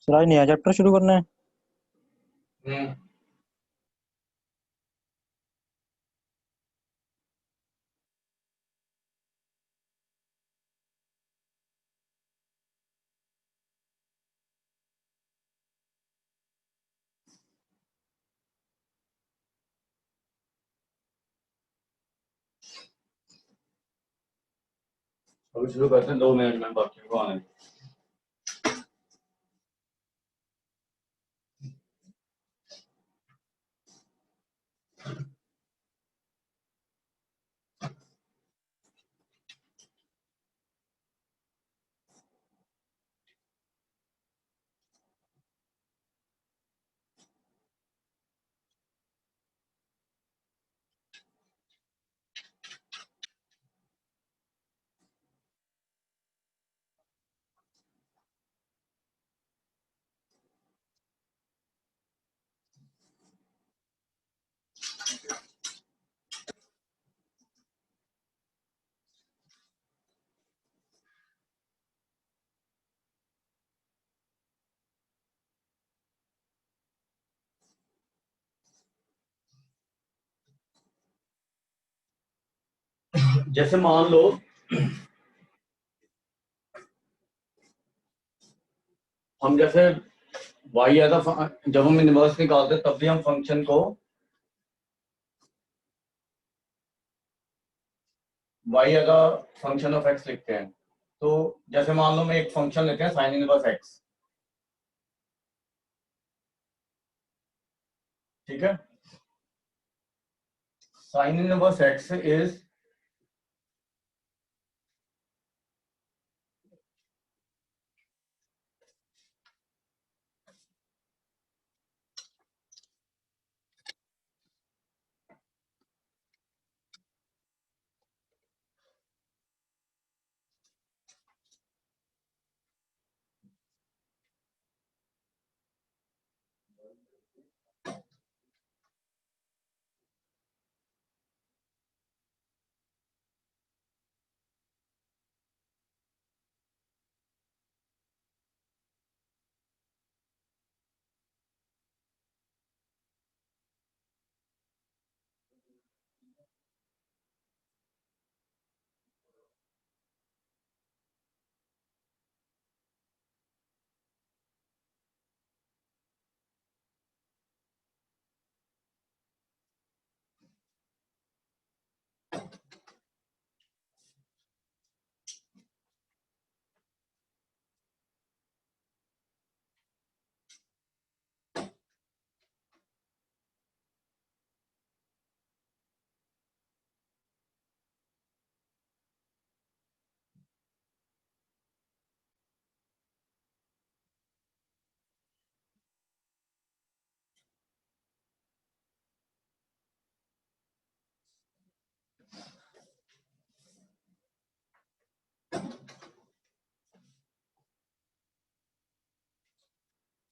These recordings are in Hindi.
सिराज नया चैप्टर शुरू करना है। अभी शुरू करते हैं, 2 मिनट में बाकी को आने। जैसे मान लो हम जैसे y एज जब हम इनवर्स निकालते तब भी हम फंक्शन को y as function of x लिखते हैं। तो जैसे मान लो मैं एक फंक्शन लेते हैं साइन इनवर्स x, ठीक है। साइन इनवर्स x इज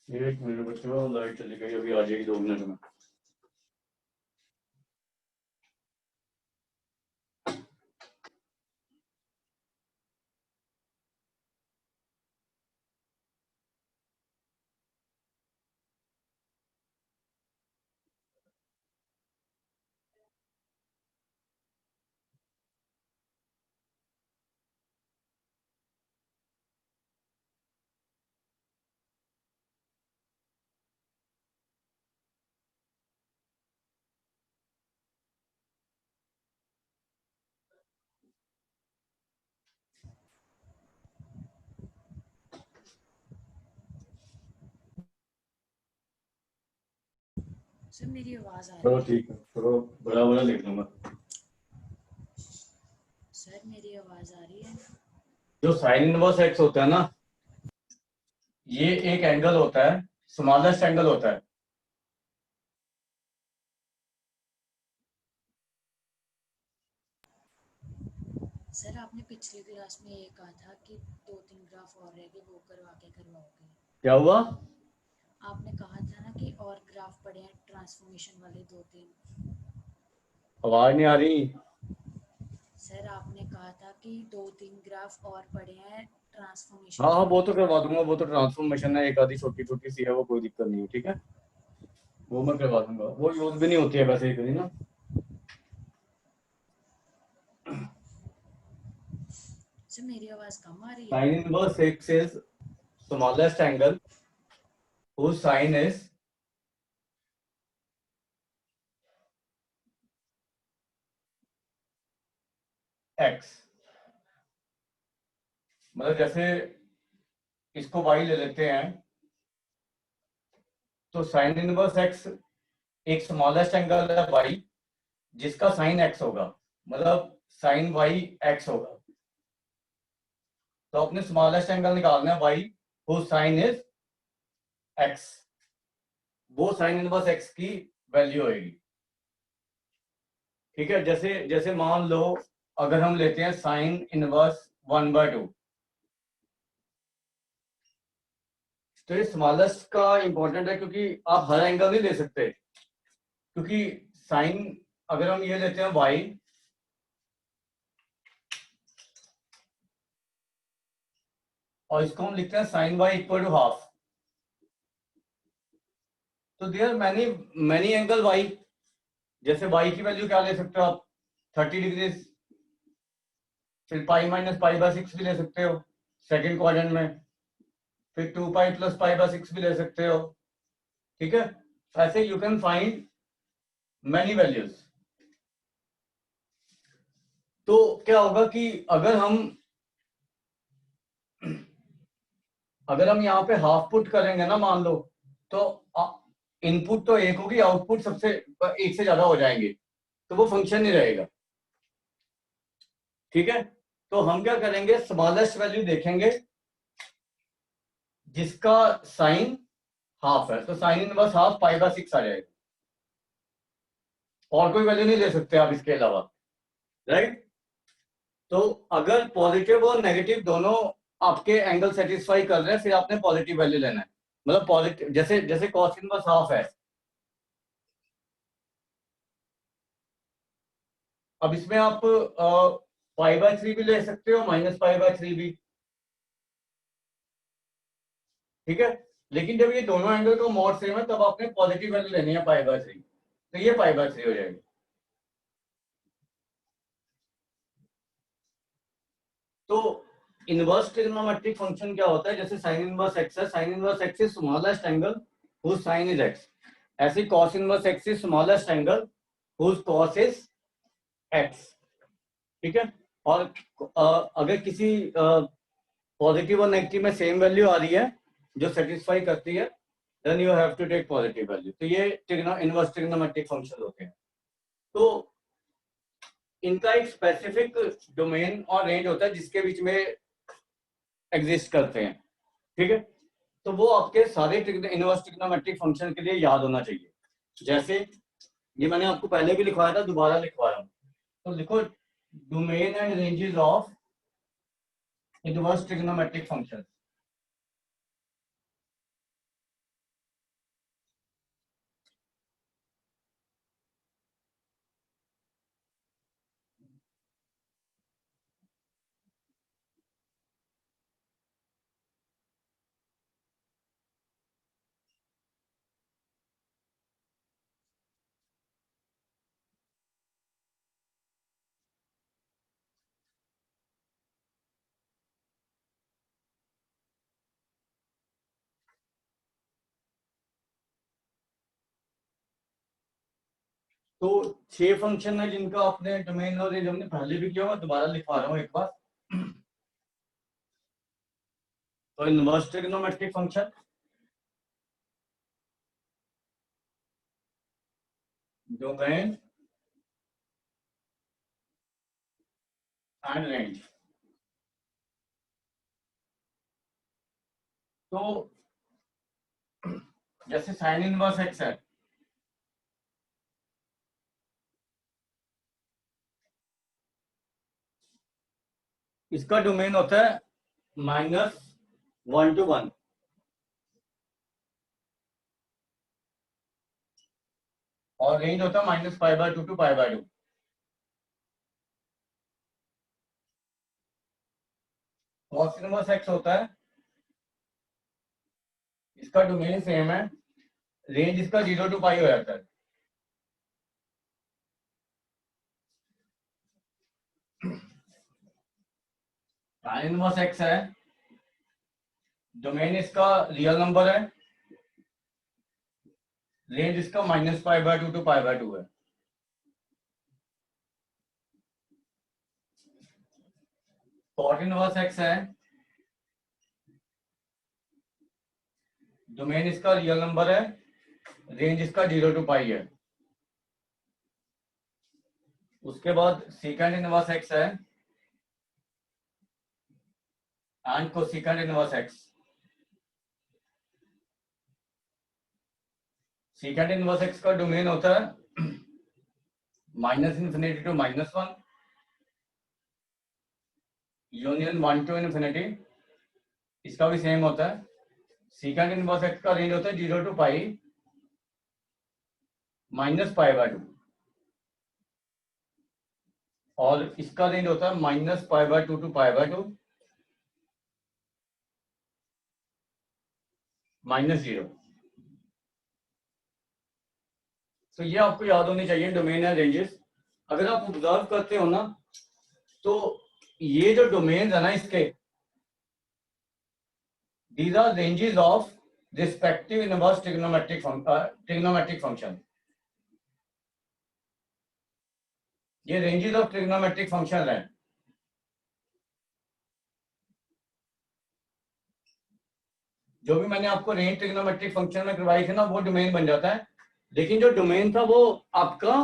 एक मिनट बच्चों, लाइट चली गई, अभी आ जाएगी 2 मिनट में। सर मेरी आवाज आ चलो रही है? ठीक है, चलो बड़ा बड़ा लिख लूंगा। सर मेरी आवाज आ रही है? जो साइन इनवर्स एक्स होता है ना, ये एक एंगल होता है, स्मॉलेस्ट एंगल होता है। सर आपने पिछली क्लास में ये कहा था कि 2-3 ग्राफ और रह गए, वो करवा के करवाओगे। क्या हुआ? आपने कहा था ना कि और ग्राफ पड़े हैं ट्रांसफॉर्मेशन वाले 2-3। आवाज नहीं आ रही। सर आपने कहा था कि 2-3 ग्राफ और पड़े हैं ट्रांसफॉर्मेशन हाँ हाँ, वो वाले। तो करवा दूंगा, वो तो ट्रांसफॉर्मेशन है, एक आधी छोटी छोटी सी है, वो कोई दिक्कत नहीं है, ठीक है, वो मैं करवा दूंगा। वो यूज भी नहीं होती है वैसे कभी ना। सर मेरी आवाज कम आ रही है? Sine inverse x is smallest angle whose sin is x। मतलब जैसे इसको y ले लेते हैं, तो साइन इनवर्स x एक स्मॉलेस्ट एंगल है y, जिसका साइन x होगा, मतलब साइन y x होगा। तो अपने स्मॉलेस्ट एंगल निकालना है y whose sin is x, वो साइन इनवर्स x की वैल्यू होगी। ठीक है, जैसे जैसे मान लो अगर हम लेते हैं साइन इनवर्स 1/2, तो ये स्मॉलेस्ट का इंपॉर्टेंट है, क्योंकि आप हर एंगल नहीं ले सकते। क्योंकि साइन, अगर हम ये लेते हैं y, और इसको हम लिखते हैं sine y equal to half, तो there many many angle y। जैसे y की वैल्यू क्या ले सकते हो आप? 30 डिग्री। फिर पाई माइनस पाई बाय 6 भी ले सकते हो सेकंड क्वाड्रेंट में। फिर 2 पाई प्लस पाई बाय 6 भी ले सकते हो। ठीक है, ऐसे you can find many values. तो क्या होगा कि अगर हम यहाँ पे हाफ पुट करेंगे ना, मान लो, तो इनपुट तो एक होगी, आउटपुट सबसे एक से ज्यादा हो जाएंगे, तो वो फंक्शन नहीं रहेगा। ठीक है, तो हम क्या करेंगे, स्मॉलेस्ट वैल्यू देखेंगे जिसका साइन हाफ है, तो sine inverse half pi by 6 आ जाएगा, और कोई वैल्यू नहीं ले सकते आप इसके अलावा, राइट। तो अगर पॉजिटिव और नेगेटिव दोनों आपके एंगल सेटिस्फाई कर रहे हैं, फिर आपने पॉजिटिव वैल्यू लेना है। मतलब पॉजिटिव, जैसे जैसे कॉस इनवर्स हाफ है, अब इसमें आप पाई बाय 3 भी ले सकते हो, माइनस पाई बाय 3 भी। ठीक है, लेकिन जब ये दोनों एंगल का मॉड सेम है, तब आपने पॉजिटिव वैल्यू लेनी है पाई बाय 3, तो ये पाई बाय 3 हो जाएगी। तो इनवर्स ट्रिग्नोमेट्रिक फंक्शन क्या होता है? जैसे साइन इनवर्स एक्स है, sine inverse x is smallest angle whose sine is x. ऐसे cos inverse x is smallest angle whose cos is x. ठीक है, और अगर किसी पॉजिटिव और नेगेटिव में सेम वैल्यू आ रही है जो सेटिस्फाई करती है, then you have to take positive value. तो ये इनवर्स ट्रिग्नोमेट्रिक फंक्शन होते हैं। तो इनका एक स्पेसिफिक डोमेन और रेंज होता है जिसके बीच में एग्जिस्ट करते हैं। ठीक है, तो वो आपके सारे इनवर्स ट्रिग्नोमेट्रिक फंक्शन के लिए याद होना चाहिए। जैसे ये मैंने आपको पहले भी लिखवाया था, दोबारा लिखवा रहा हूं, तो लिखो domain and ranges of inverse trigonometric function. तो 6 फंक्शन है जिनका आपने डोमेन और रेंज हमने पहले भी किया हुआ, दोबारा लिखवा रहा हूँ एक बार। तो inverse trigonometric function, domain and range. तो जैसे साइन इनवर्स एक्स है, इसका डोमेन होता है -1 to 1, और रेंज होता है -π/2 to π/2। कॉस इनवर्स एक्स होता है, इसका डोमेन सेम है, रेंज इसका 0 to π हो जाता है। साइन इनवर्स एक्स है, डोमेन इसका रियल नंबर है, रेंज इसका -π/2 to π/2 है। कॉट इनवर्स एक्स है, डोमेन इसका रियल नंबर है, रेंज इसका 0 to π है। उसके बाद सेकंड इनवर्स एक्स है and cosecant inverse x. Second inverse x का डोमेन होता है -∞ to -1, यूनियन 1 to ∞, इसका भी सेम होता है। सेकंड इनवर्स एक्स का रेंज होता है 0 to π -π/2, और इसका रेंज होता है -π/2 to π/2 -0। तो ये आपको याद होनी चाहिए डोमेन है रेंजेस। अगर आप ऑब्जर्व करते हो ना, तो ये जो डोमेन है ना इसके, these are ranges of respective inverse trigonometric function। ये रेंजेस ऑफ ट्रिग्नोमेट्रिक फंक्शन है। जो भी मैंने आपको रेंज ट्रिग्नोमेट्रिक फंक्शन में करवाई थी ना, वो डोमेन बन जाता है, लेकिन जो डोमेन था वो आपका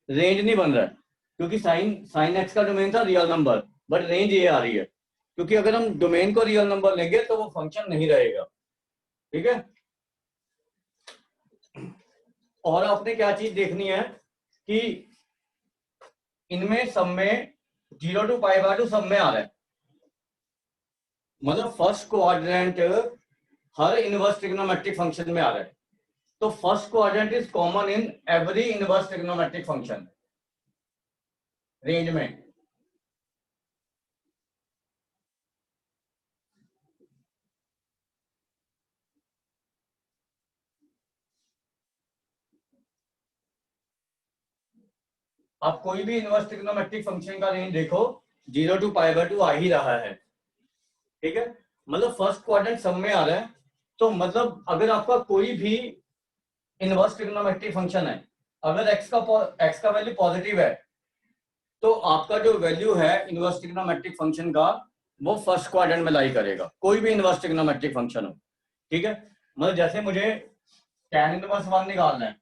रेंज नहीं बन रहा है, क्योंकि साइन एक्स का डोमेन था रियल नंबर, बट रेंज ये आ रही है, क्योंकि अगर हम डोमेन को रियल नंबर लेंगे तो वो फंक्शन नहीं रहेगा। ठीक है। और आपने क्या चीज देखनी है कि इनमें सब में 0 to π/2 सब में आ रहा है, मतलब फर्स्ट क्वाड्रेंट हर इनवर्स ट्रिग्नोमेट्रिक फंक्शन में आ रहा है। तो first quadrant is common in every inverse trigonometric function range में। आप कोई भी इनवर्स ट्रिग्नोमेट्रिक फंक्शन का रेंज देखो, 0 to π/2 आ ही रहा है। ठीक है, मतलब फर्स्ट क्वाड्रेंट सब में आ रहा है। तो मतलब अगर आपका कोई भी इनवर्स ट्रिग्नोमेट्रिक फंक्शन है, अगर x का वैल्यू पॉजिटिव है, तो आपका जो वैल्यू है इनवर्स ट्रिग्नोमेट्रिक फंक्शन का, वो फर्स्ट क्वाड्रेंट में लाई करेगा, कोई भी इनवर्स ट्रिग्नोमेट्रिक फंक्शन हो। ठीक है, मतलब जैसे मुझे tan इनवर्स 1 निकालना है,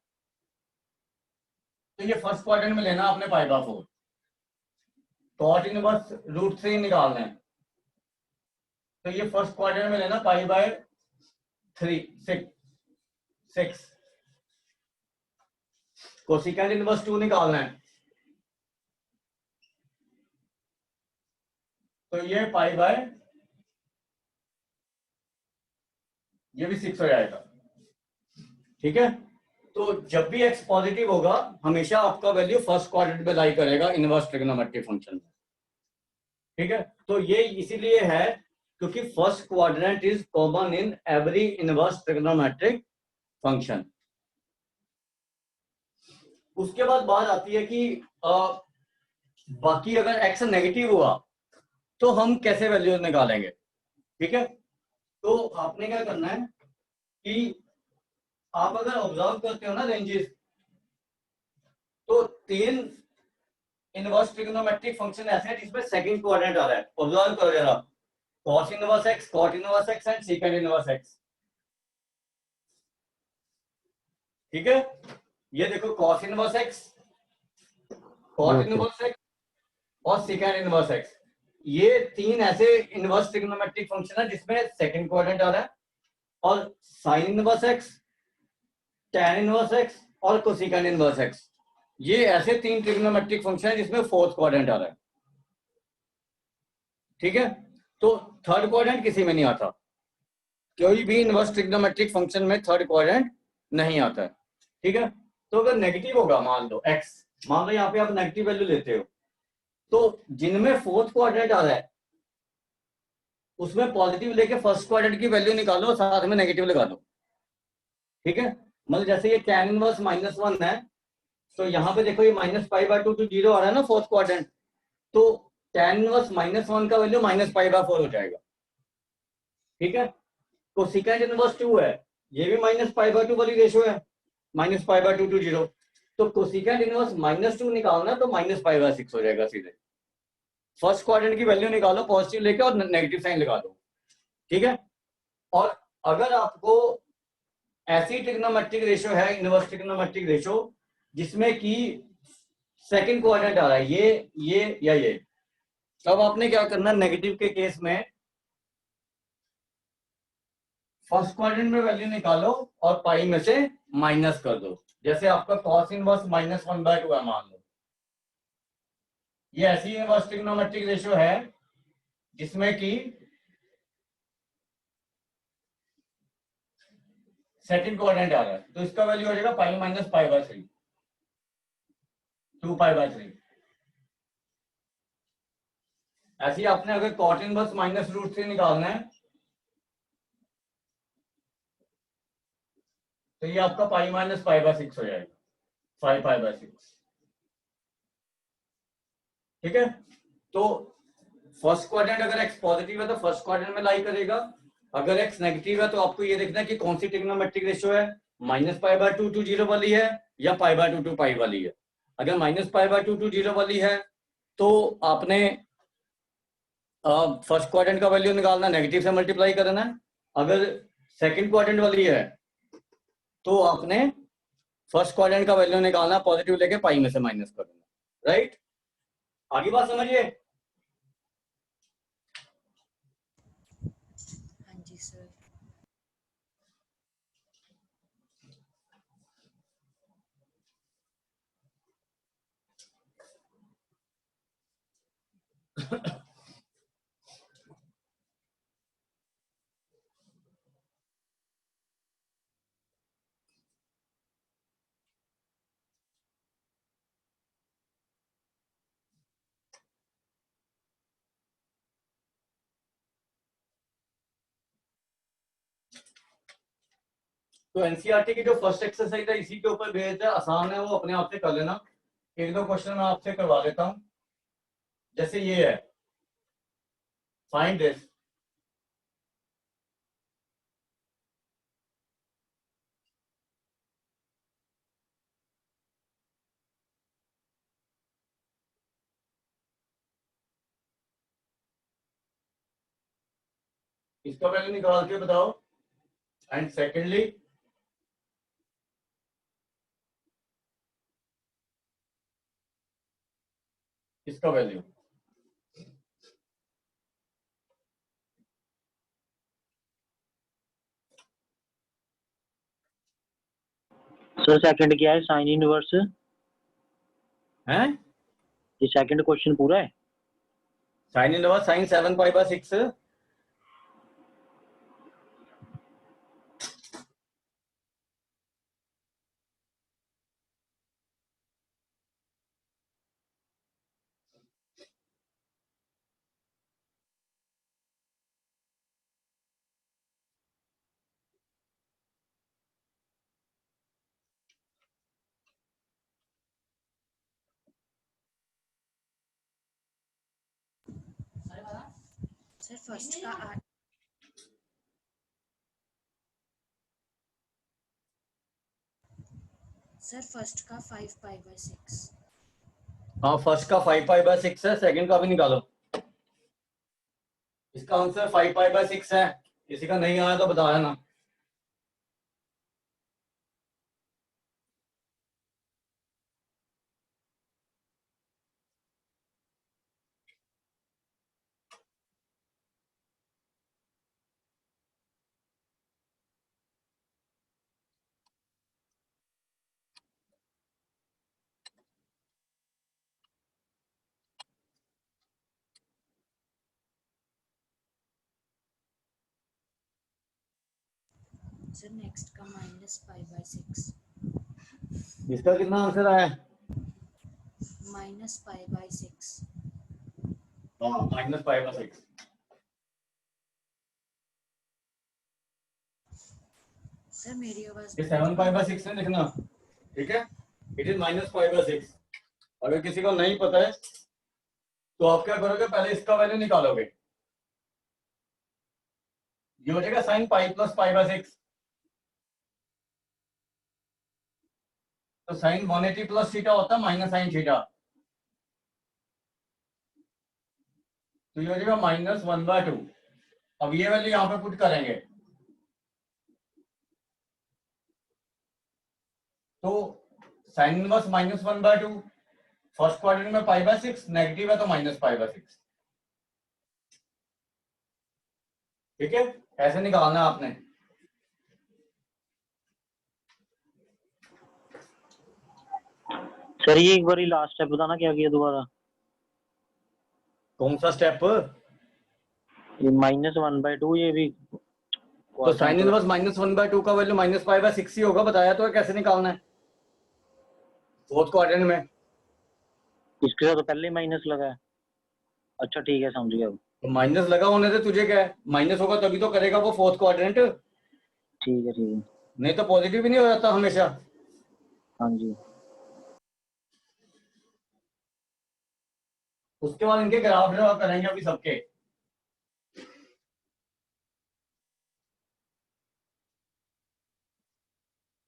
तो ये फर्स्ट क्वाड्रेंट में लेना आपने π/4। cot इनवर्स √3 निकालना है, तो ये फर्स्ट क्वाड्रेंट में लेना π/6। कोसेकेंट इनवर्स 2 निकालना है, तो ये ये भी 6 हो जाएगा। ठीक है, तो जब भी x पॉजिटिव होगा, हमेशा आपका वैल्यू फर्स्ट क्वाड्रेंट में लाई करेगा इनवर्स ट्रिग्नोमेट्रिक फंक्शन में। ठीक है, तो ये इसीलिए है क्योंकि first quadrant is common in every inverse trigonometric function. उसके बाद बात आती है कि बाकी अगर x नेगेटिव हुआ तो हम कैसे वैल्यू निकालेंगे। ठीक है, तो आपने क्या करना है कि आप अगर ऑब्जर्व करते हो ना रेंजेस, तीन इनवर्स ट्रिग्नोमेट्रिक फंक्शन ऐसे हैं जिसमें सेकंड क्वाड्रेंट आ रहा है। ऑब्जर्व करो जरा, cos inverse x, cot inverse x and secant inverse x। ठीक है, ये देखो cos inverse x, cot inverse x और secant इनवर्स x, ये तीन ऐसे इनवर्स ट्रिग्नोमेट्रिक फंक्शन है जिसमें सेकंड क्वाड्रेंट आ रहा है, और sin inverse x, tan inverse x और कोसिकेंट इनवर्स x, ये ऐसे तीन ट्रिग्नोमेट्रिक फंक्शन है जिसमें फोर्थ क्वाड्रेंट आ रहा है। ठीक है, तो थर्ड क्वाड्रेंट किसी में नहीं आता, कोई भी इनवर्स ट्रिग्नोमेट्रिक फंक्शन में थर्ड क्वाड्रेंट नहीं आता है। ठीक है, तो अगर नेगेटिव होगा, मान लो x, मान लो यहाँ पे आप नेगेटिव वैल्यू लेते हो, तो जिनमें फोर्थ क्वाड्रेंट आ रहा है उसमें पॉजिटिव लेके फर्स्ट क्वाड्रेंट की वैल्यू निकालो और साथ में नेगेटिव लगा दो। ठीक है, मतलब जैसे ये tan इनवर्स -1 है, तो यहाँ पे देखो ये -π/2 to 0 आ रहा है ना फोर्थ क्वाड्रेंट, तो tan इनवर्स -1 का वैल्यू -π/4 हो जाएगा। ठीक है, कोसिकेंट इनवर्स 2 है, ये भी -π/2 वाली रेशियो है, -π/2 to 0, तो कोसिकेंट इनवर्स -2 निकालना तो -π/6 हो जाएगा सीधे। फर्स्ट क्वाड्रेंट की वैल्यू निकालो पॉजिटिव लेके और नेगेटिव साइन लगा दो। ठीक है, और अगर आपको ऐसी ट्रिग्नोमेट्रिक रेशियो है, इनवर्स ट्रिग्नोमेट्रिक रेशियो, जिसमें कि सेकंड क्वाड्रेंट आ रहा है, ये या ये, तब आपने क्या करना, नेगेटिव के केस में फर्स्ट क्वाड्रेंट में वैल्यू निकालो और पाई में से माइनस कर दो। जैसे आपका cos इनवर्स -1/2 है मान लो, ये ऐसी इनवर्स ट्रिग्नोमेट्रिक रेशियो है जिसमें कि सेकंड क्वाड्रेंट आ रहा है, तो इसका वैल्यू हो जाएगा पाई -π/3, 2π/3। ऐसे ही आपने अगर cot इनवर्स -√3 निकालना है तो ये आपका पाई -π/6 हो जाएगा, 5π/6। ठीक है, तो फर्स्ट क्वाड्रेंट अगर x पॉजिटिव है तो फर्स्ट क्वाड्रेंट में लाई करेगा, अगर x नेगेटिव है तो आपको ये देखना है कि कौन सी ट्रिग्नोमेट्रिक रेशियो है, -π/2 to 0 वाली है या π/2 to π वाली है। अगर -π/2 to 0 वाली है तो आपने फर्स्ट क्वाड्रेंट का वैल्यू निकालना, नेगेटिव से मल्टीप्लाई करना है। अगर सेकंड क्वाड्रेंट वाली है तो आपने फर्स्ट क्वाड्रेंट का वैल्यू निकालना, पॉजिटिव लेके पाई में से माइनस कर देना। राइट, आगे बात समझिए। हाँ जी सर। तो एनसीईआरटी की जो फर्स्ट एक्सरसाइज है इसी के ऊपर बेस्ड है, आसान है, वो अपने आप से कर लेना। एक दो क्वेश्चन मैं आपसे करवा देता हूं, जैसे ये है, फाइंड दिस। इसका वैल्यू निकाल के बताओ, एंड सेकेंडली इसका वैल्यू। सर सेकंड क्या है, साइन इनवर्स है, ये सेकंड क्वेश्चन पूरा है। Sine inverse sine 7π/6, sir first का 8, सर फर्स्ट का 5π/6। हाँ, फर्स्ट का 5π/6 है, सेकंड का भी निकालो। इसका आंसर 5π/6 है। किसी का नहीं आया तो बताया ना। सर नेक्स्ट का -π/6 इसका कितना आंसर आया? -π/6 हाँ, -π/6। सर मेरी आवाज ये 7π/6 में लिखना, ठीक है। It is -π/6। अगर किसी को नहीं पता है तो आप क्या करोगे, पहले इसका वैल्यू निकालोगे। ये हो जाएगा sin π + π/6। तो sin 180 + थीटा होता है -sin थीटा। तो ये हो जाएगा -1/2। अब ये वैल्यू यहाँ पे पुट करेंगे तो sin इनवर्स -1/2, फर्स्ट क्वाड्रेंट में π/6, नेगेटिव है तो -π/6। ठीक है, ऐसे निकालना है आपने। सर ये एक बार लास्ट स्टेप बताना क्या किया दोबारा। कौन सा स्टेप? ये -1/2 ये भी तो sin इनवर्स -1/2 का वैल्यू -π/6 ही होगा। बताया तो है कैसे निकालना है फोर्थ क्वाड्रेंट में। इसके साथ तो पहले ही माइनस लगा है। अच्छा ठीक है, समझ गया अब। तो माइनस लगा होने से तुझे क्या है, माइनस होगा तभी तो करेगा वो फोर्थ क्वाड्रेंट। ठीक है ठीक है। नहीं तो पॉजिटिव ही नहीं हो जाता हमेशा। हाँ जी। उसके बाद इनके ग्राफ ड्रा करेंगे अभी सबके।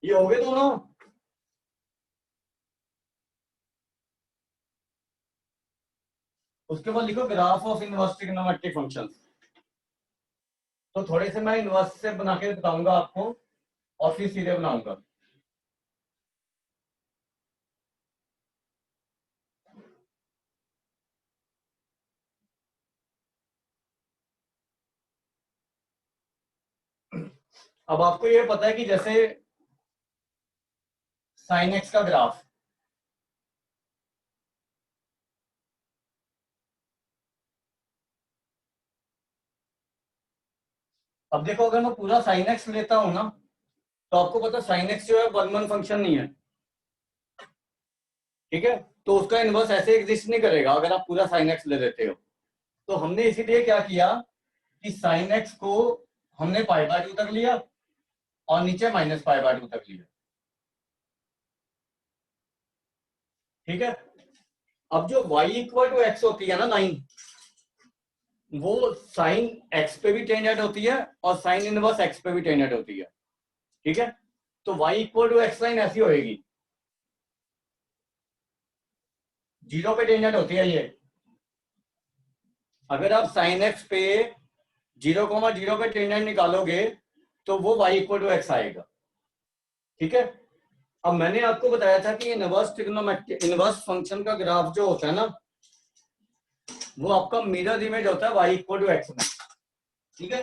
ये हो गए दोनों। उसके बाद लिखो graph of inverse trigonometric function. तो थोड़े से मैं इनवर्स से बना के बताऊंगा आपको और फिर सीधे बनाऊंगा। अब आपको ये पता है कि जैसे साइन एक्स का ग्राफ, अब देखो अगर मैं पूरा साइन एक्स लेता हूं ना तो आपको पता है साइन एक्स जो है वन फंक्शन नहीं है। ठीक है, तो उसका इनवर्स ऐसे एग्जिस्ट नहीं करेगा अगर आप पूरा साइन एक्स ले लेते हो। तो हमने इसीलिए क्या किया कि साइन एक्स को हमने π/2 तक लिया और नीचे -π/2 तक लिया। ठीक है, अब जो y = x होती है ना 9, वो साइन x पे भी टेंजेंट होती है और साइन इनवर्स x पे भी टेंजेंट होती है। ठीक है, तो y = x लाइन ऐसी होएगी, 0 पे टेंजेंट होती है ये। अगर आप साइन x पे 0,0 पे टेंजेंट निकालोगे तो वो y = x आएगा। ठीक है, अब मैंने आपको बताया था कि इनवर्स फंक्शन का ग्राफ जो होता है ना वो आपका मिरर इमेज होता है y = x में। ठीक है,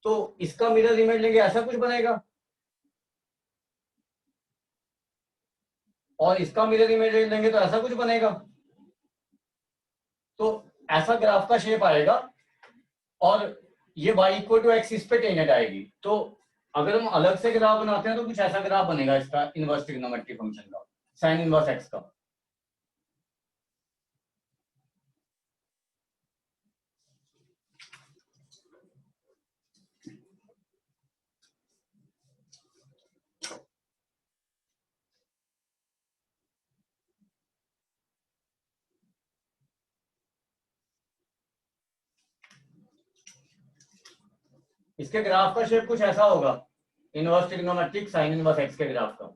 तो इसका मिरर इमेज लेंगे ऐसा कुछ बनेगा और इसका मिरर इमेज लेंगे तो ऐसा कुछ बनेगा। तो ऐसा ग्राफ का शेप आएगा और ये y = x इस पे टेंजेंट आएगी। तो अगर हम अलग से ग्राफ बनाते हैं तो कुछ ऐसा ग्राफ बनेगा इसका इनवर्स ट्रिग्नोमेट्रिक फंक्शन का, साइन इनवर्स x का। इसके ग्राफ का शेप कुछ ऐसा होगा, inverse trigonometric sign inverse x के ग्राफ का।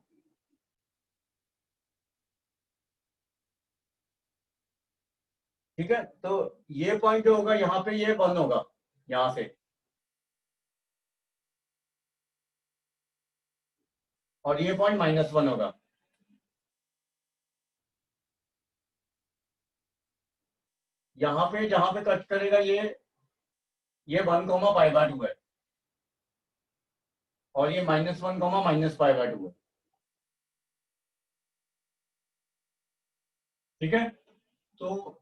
ठीक है, तो ये पॉइंट जो होगा यहाँ पे ये 1 होगा यहाँ से, और ये पॉइंट -1 होगा। यहाँ पे जहां पे कट करेगा ये 1, π/2 है, और ये -1, -π/2 है। ठीक है, तो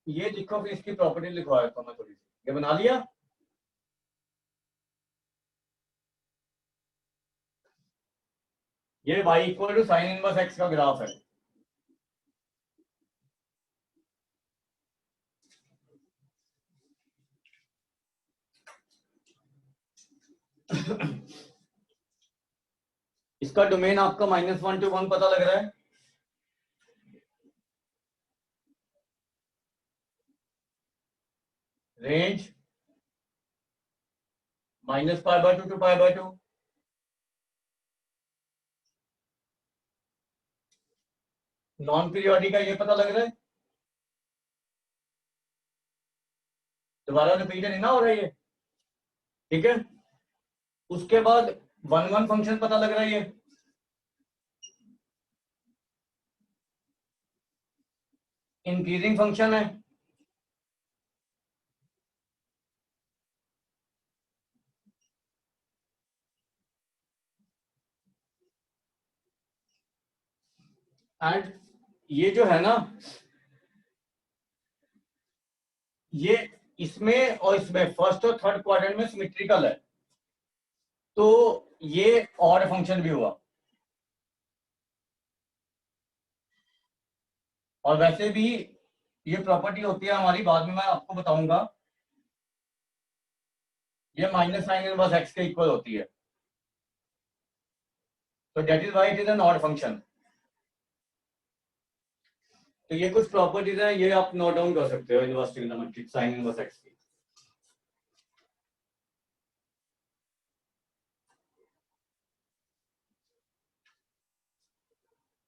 ये देखो, फिर इसकी प्रॉपर्टी लिखवा देता हूँ मैं थोड़ी सी। ये बना लिया। ये y equal to sine inverse x का ग्राफ है। इसका डोमेन आपका -1 to 1 पता लग रहा है। Range -π/2 to π/2। नॉन पीरियोडिक का ये पता लग रहा है। दोबारा रिपीट नहीं ना हो रहा है ये। ठीक है, उसके बाद 1 फंक्शन पता लग रहा है, ये इंक्रीजिंग फंक्शन है। एंड ये जो है ना, ये इसमें और इसमें फर्स्ट और थर्ड क्वाड्रेंट में सिमेट्रिकल है, तो ये ऑड फंक्शन भी हुआ। और वैसे भी ये प्रॉपर्टी होती है हमारी, बाद में मैं आपको बताऊंगा, ये -sin इनवर्स x के इक्वल होती है, तो that is why it is an odd function. तो ये कुछ प्रॉपर्टीज हैं, ये आप नोट डाउन कर सकते हो inverse trigonometric sign inverse x की।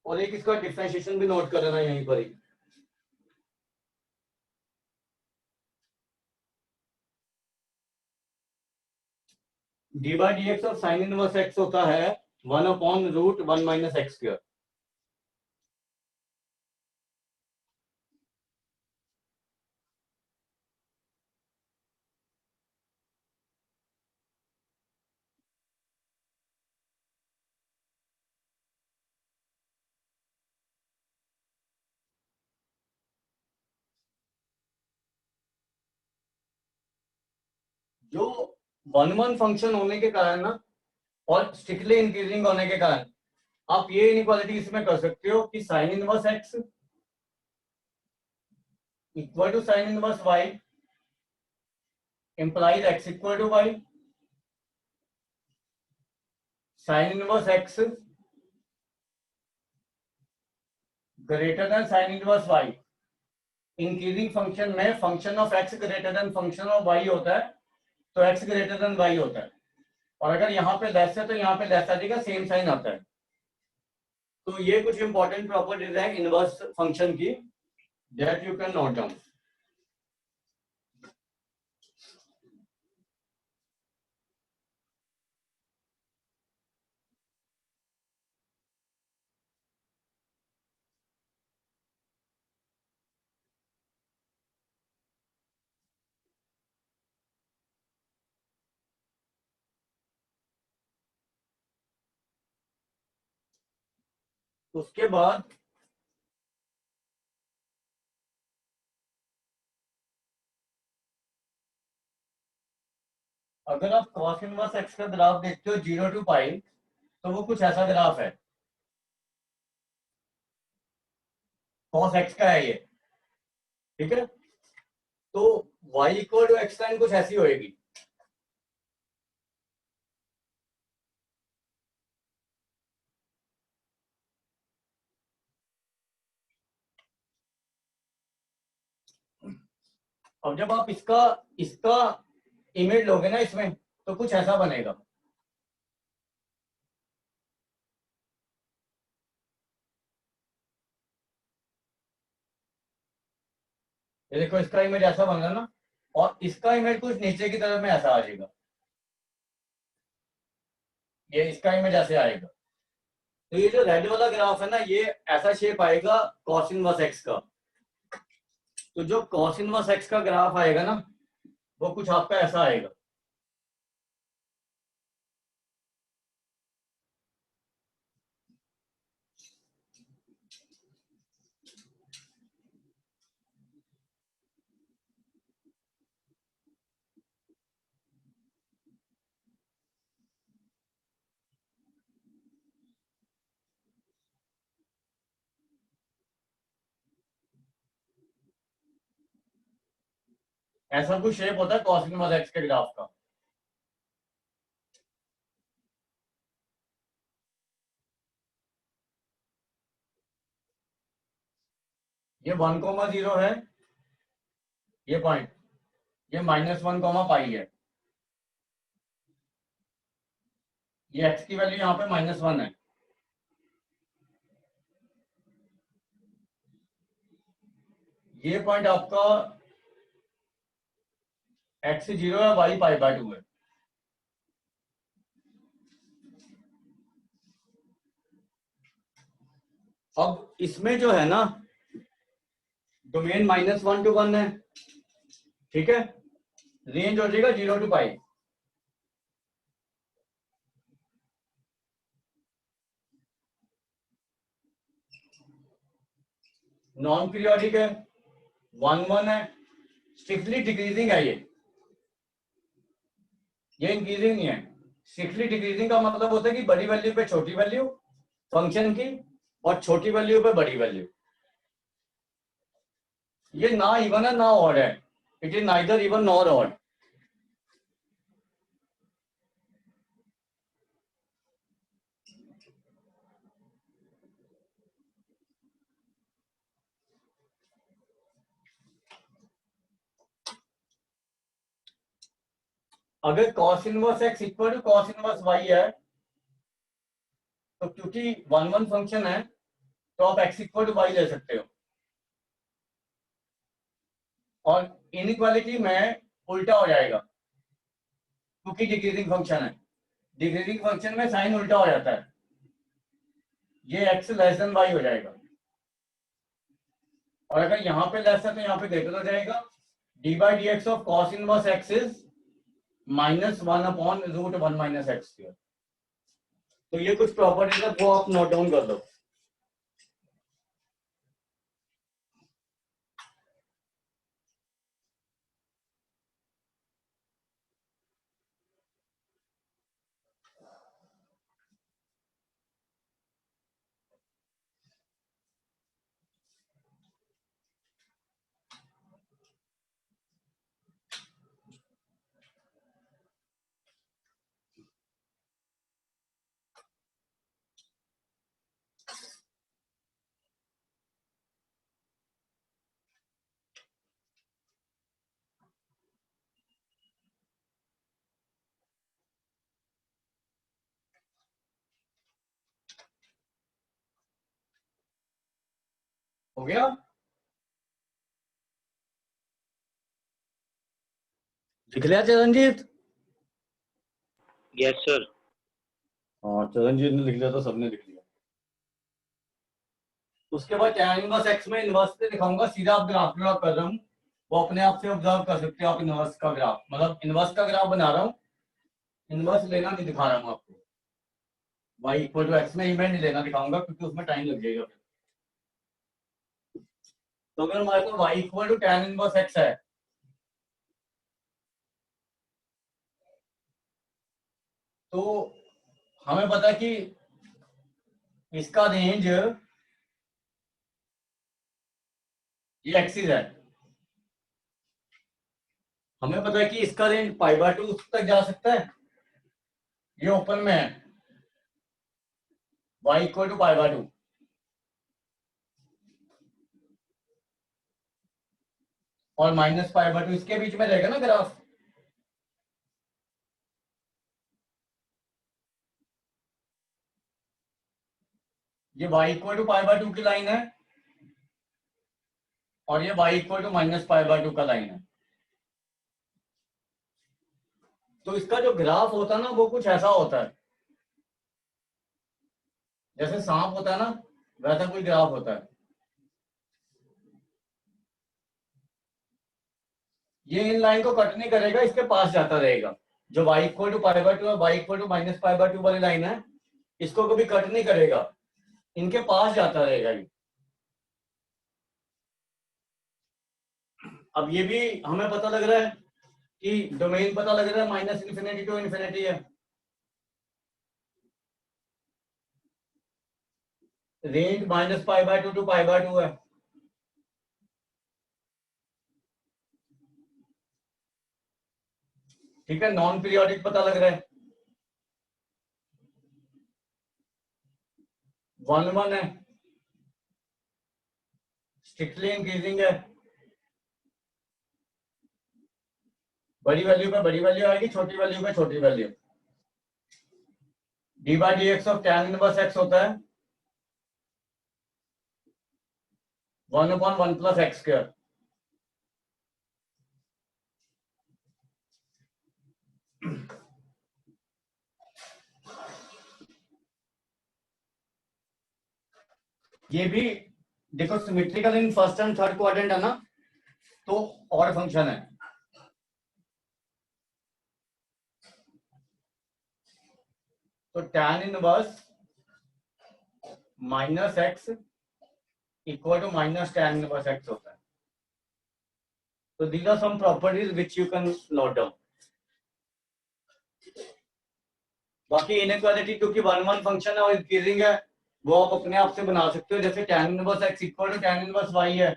और एक इसका डिफरेंशिएशन भी नोट कर लेना यहीं पर ही। dy/dx of sine inverse x होता है 1/√1 - x²। जो 1 फंक्शन होने के कारण ना, और स्ट्रिक्टली इंक्रीजिंग होने के कारण, आप ये इनइक्वालिटी इसमें कर सकते हो कि sine inverse x equal to sine inverse y implies x equal to y, sine inverse x greater than sine inverse y। Increasing function में function of x greater than function of y होता है, तो x ग्रेटर देन y होता है, और अगर यहाँ पे लेस है तो यहाँ पे लेस आ जाएगा, सेम साइन आता है। तो ये कुछ इंपॉर्टेंट प्रॉपर्टीज है इनवर्स फंक्शन की, that you can note down. उसके बाद अगर आप cos इनवर्स x का ग्राफ देखते हो 0 to π, तो वो कुछ ऐसा ग्राफ है, cos x का है ये। ठीक है, तो y equal to x line कुछ ऐसी होएगी। अब जब आप इसका इसका इमेज लोगे ना इसमें, तो कुछ ऐसा बनेगा। ये देखो इसका इमेज ऐसा बन रहा है ना, और इसका इमेज कुछ नीचे की तरफ में ऐसा आ जाएगा, ये इसका इमेज ऐसे आएगा। तो ये जो रेड वाला ग्राफ है ना, ये ऐसा शेप आएगा कॉस इनवर्स एक्स का। तो जो कॉस इनवर्स एक्स का ग्राफ आएगा ना, वो कुछ आपका ऐसा आएगा। ऐसा कुछ शेप होता है कॉस इनवर्स एक्स के ग्राफ का। ये 1,0 है, ये पॉइंट, ये -1, है। ये एक्स की वैल्यू यहाँ पे -1 है। ये पॉइंट आपका x0 है, y π/2 है। अब इसमें जो है ना, डोमेन -1 to 1 है, ठीक है। रेंज हो जाएगा 0 to π। नॉन पीरियोडिक है, 1 है, स्ट्रिक्टली डिक्रीजिंग है। ये इंक्रीजिंग नहीं है। स्ट्रिक्टली डिक्रीजिंग का मतलब होता है कि बड़ी वैल्यू पे छोटी वैल्यू फंक्शन की, और छोटी वैल्यू पे बड़ी वैल्यू। ये ना इवन है ना ऑड है, it is neither even nor odd. अगर cos inverse x equal to cos inverse y है, तो क्योंकि 1 फंक्शन है, तो आप x इक्वल टू y ले सकते हो। और इनइक्वालिटी में उल्टा हो जाएगा, क्योंकि डिक्रीजिंग फंक्शन है। डिक्रीजिंग फंक्शन में साइन उल्टा हो जाता है, ये x लेस देन y हो जाएगा। और अगर यहाँ पे लेस है तो यहाँ पे ग्रेटर हो जाएगा। d/dx of cos inverse x is -1/√1 - x²। तो ये कुछ प्रॉपर्टीज है, वो आप नोट डाउन कर लो। हो गया? लिख लिया चरणजीत? Yes sir. हाँ, चरणजीत ने लिख लिया तो सबने लिख लिया। उसके बाद tan इनवर्स x में इनवर्स से दिखाऊंगा, सीधा आप ग्राफ ड्रॉ कर रहा हूँ, वो अपने आप से ऑब्जर्व कर सकते हो आप। इनवर्स का ग्राफ मतलब इनवर्स का ग्राफ बना रहा हूँ, इनवर्स लेना नहीं दिखा रहा हूँ आपको। y इक्वल टू x में इमेज नहीं लेना दिखाऊंगा, क्योंकि उसमें टाइम लग जाएगा फिर। तो अगर हमारे को y equal to tan inverse x है, तो हमें पता है कि इसका रेंज ये एक्सिस है। हमें पता है कि इसका रेंज π/2 तक जा सकता है, ये ओपन में है, y इक्वल टू π/2। और -π/2 इसके बीच में रहेगा ना ग्राफ। ये y इक्वल टू π/2 की लाइन है, और ये y इक्वल टू -π/2 का लाइन है। तो इसका जो ग्राफ होता है ना वो कुछ ऐसा होता है, जैसे सांप होता है ना वैसा कोई ग्राफ होता है। ये इन लाइन को कट नहीं करेगा, इसके पास जाता रहेगा। जो y इक्वल टू π/2 और y इक्वल टू -π/2 वाली लाइन है, इसको कभी कट नहीं करेगा, इनके पास जाता रहेगा ये। अब ये भी हमें पता लग रहा है कि डोमेन पता लग रहा है -∞ टू इन्फिनिटी है, रेंज -π/2 टू π/2 है। ठीक है, नॉन पीरियोडिक पता लग रहा है, 1 है, स्ट्रिक्टली इंक्रीजिंग है। बड़ी वैल्यू पे बड़ी वैल्यू आएगी, छोटी वैल्यू पे छोटी value. d/dx of tan inverse x होता है 1/1 + x²। ये भी देखो symmetrical in first and third quadrant है ना, तो और फंक्शन है। तो tan inverse -x equal to -tan inverse x होता है। तो these are some properties which you can note down। बाकी इनइक्वालिटी क्योंकि 1/1 फंक्शन है और इंक्रीजिंग है, वो आप अपने आप से बना सकते हो। जैसे tan inverse x equal to tan inverse y है,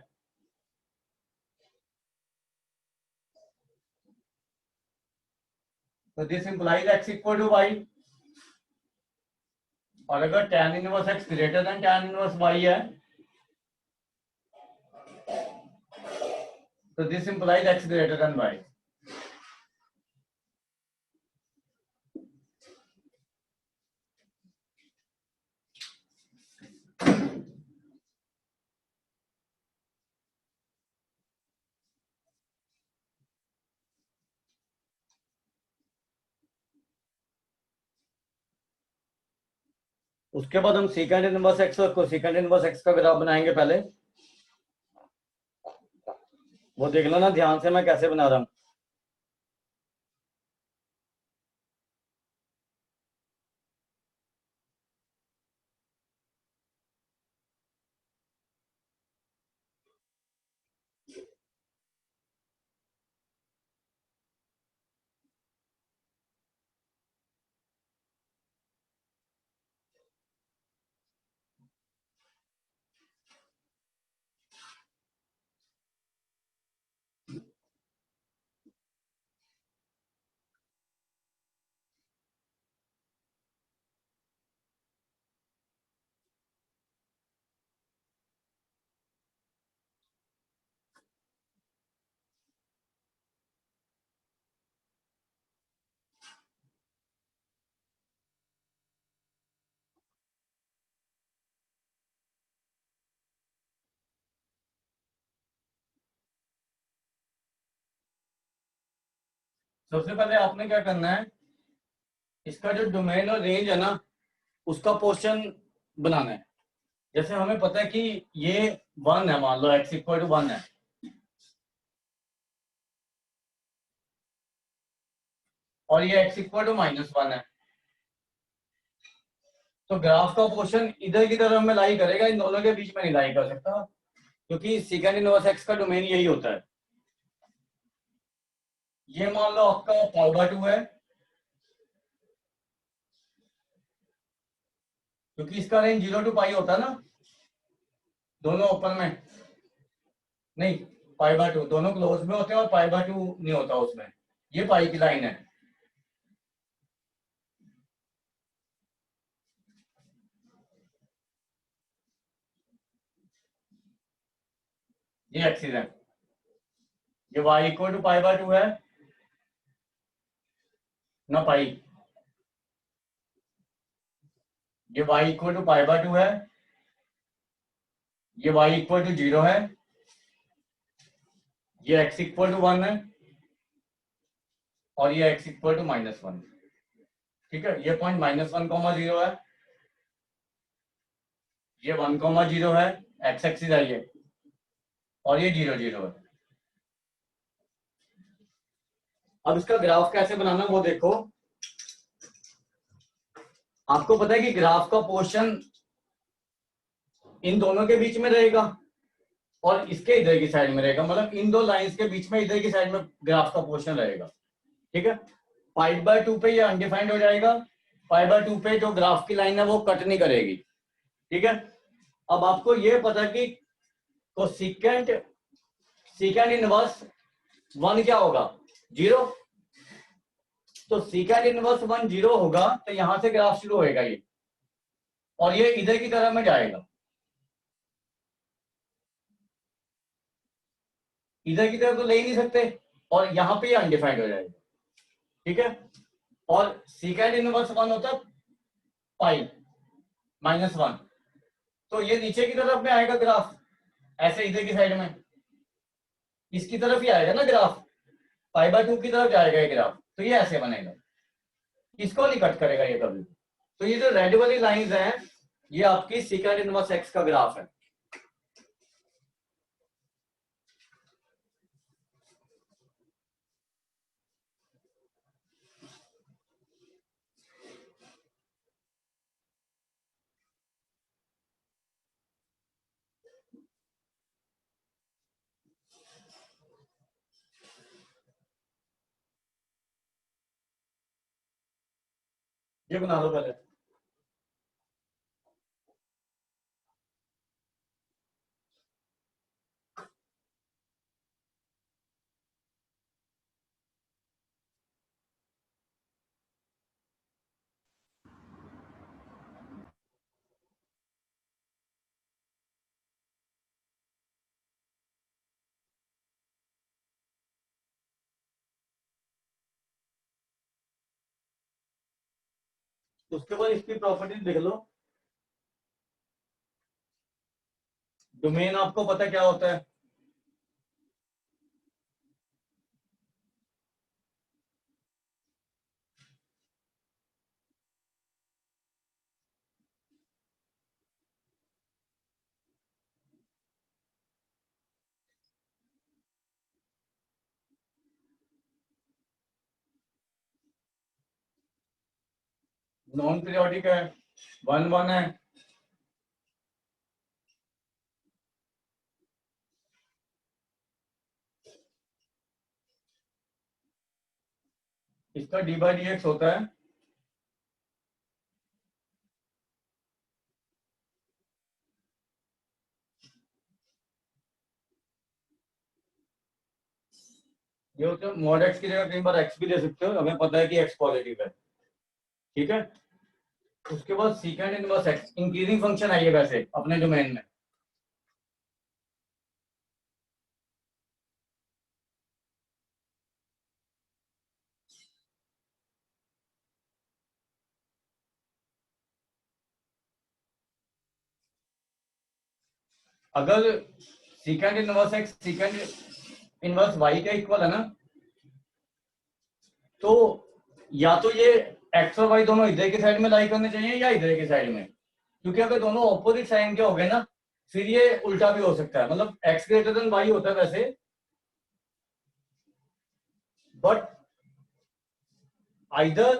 तो this implies x equal to y। और अगर tan inverse x greater than tan inverse y है, तो this implies x greater than y। उसके बाद हम सेकंड इनवर्स x और कोसेकंड इनवर्स x का ग्राफ बनाएंगे। पहले वो देख लो ना ध्यान से मैं कैसे बना रहा हूं। सबसे पहले आपने क्या करना है, इसका जो डोमेन और रेंज है ना उसका पोर्शन बनाना है। जैसे हमें पता है कि ये 1 है, मान लो x इक्वल टू 1 है, और ये x इक्वल टू -1 है, तो ग्राफ का पोर्शन इधर की तरफ में लाई करेगा, इन दोनों के बीच में नहीं लाई कर सकता, क्योंकि सेकंड इनवर्स x का डोमेन यही होता है। ये मान लो आपका π/2 है, क्योंकि इसका रेंज 0 टू पाई होता है ना, दोनों ओपन में नहीं, π/2 दोनों क्लोज में होते हैं और π/2 नहीं होता उसमें। ये पाई की लाइन है, ये एक्सिस है। ये y इक्वल टू π/2 है ना पाई, ये y इक्वल टू π/2 है, ये y इक्वल टू 0 है, ये x इक्वल टू 1 है और ये x इक्वल टू -1। ठीक है, ये पॉइंट -1,0 है, ये 1,0 है, x एक्सिस है ये, और ये 0 0 है। अब इसका ग्राफ कैसे बनाना वो देखो। आपको पता है कि ग्राफ का पोर्शन इन दोनों के बीच में रहेगा और इसके इधर की साइड में रहेगा, मतलब इन दो लाइंस के बीच में इधर की साइड में ग्राफ का पोर्शन रहेगा। ठीक है, π/2 पे ये अनडिफाइंड हो जाएगा, π/2 पे जो ग्राफ की लाइन है वो कट नहीं करेगी। ठीक है, अब आपको ये पता कि कोसेकेंट इनवर्स 1 क्या होगा, 0। तो सेकेंड इनवर्स 1 0 होगा, तो यहां से ग्राफ शुरू होएगा ये, और ये इधर की तरफ में जाएगा, इधर की तरफ तो ले ही नहीं सकते, और यहां पे ये अनडिफाइंड हो जाएगा। ठीक है, और सेकेंड इनवर्स 1 होता है π-1, तो ये नीचे की तरफ में आएगा ग्राफ, ऐसे इधर की साइड में इसकी तरफ ही आएगा ना ग्राफ, π/2 की तरफ जाएगा ये ग्राफ, तो ये ऐसे बनेगा, इसको नहीं कट करेगा ये कभी। तो ये जो रेड वाली लाइंस हैं ये आपकी सेकेंड इनवर्स x का ग्राफ है। ये बना लो पहले। उसके बाद इसकी प्रॉपर्टीज लिख लो। डोमेन आपको पता क्या होता है, नॉन पीरियोडिक है, 1 1 है, इसका d/dx होता है ये होता है मॉड x की जगह कई बार x भी दे सकते हो, हमें पता है कि x पॉजिटिव है। ठीक है, उसके बाद second inverse x increasing function है ये वैसे अपने डोमेन में। अगर second inverse x second inverse y का इक्वल है ना, तो या तो ये x और y दोनों इधर की साइड में लाई करने चाहिए या इधर की साइड में, क्योंकि अगर दोनों ऑपोजिट साइन के हो गए ना फिर ये उल्टा भी हो सकता है, मतलब x ग्रेटर देन y होता है वैसे, but either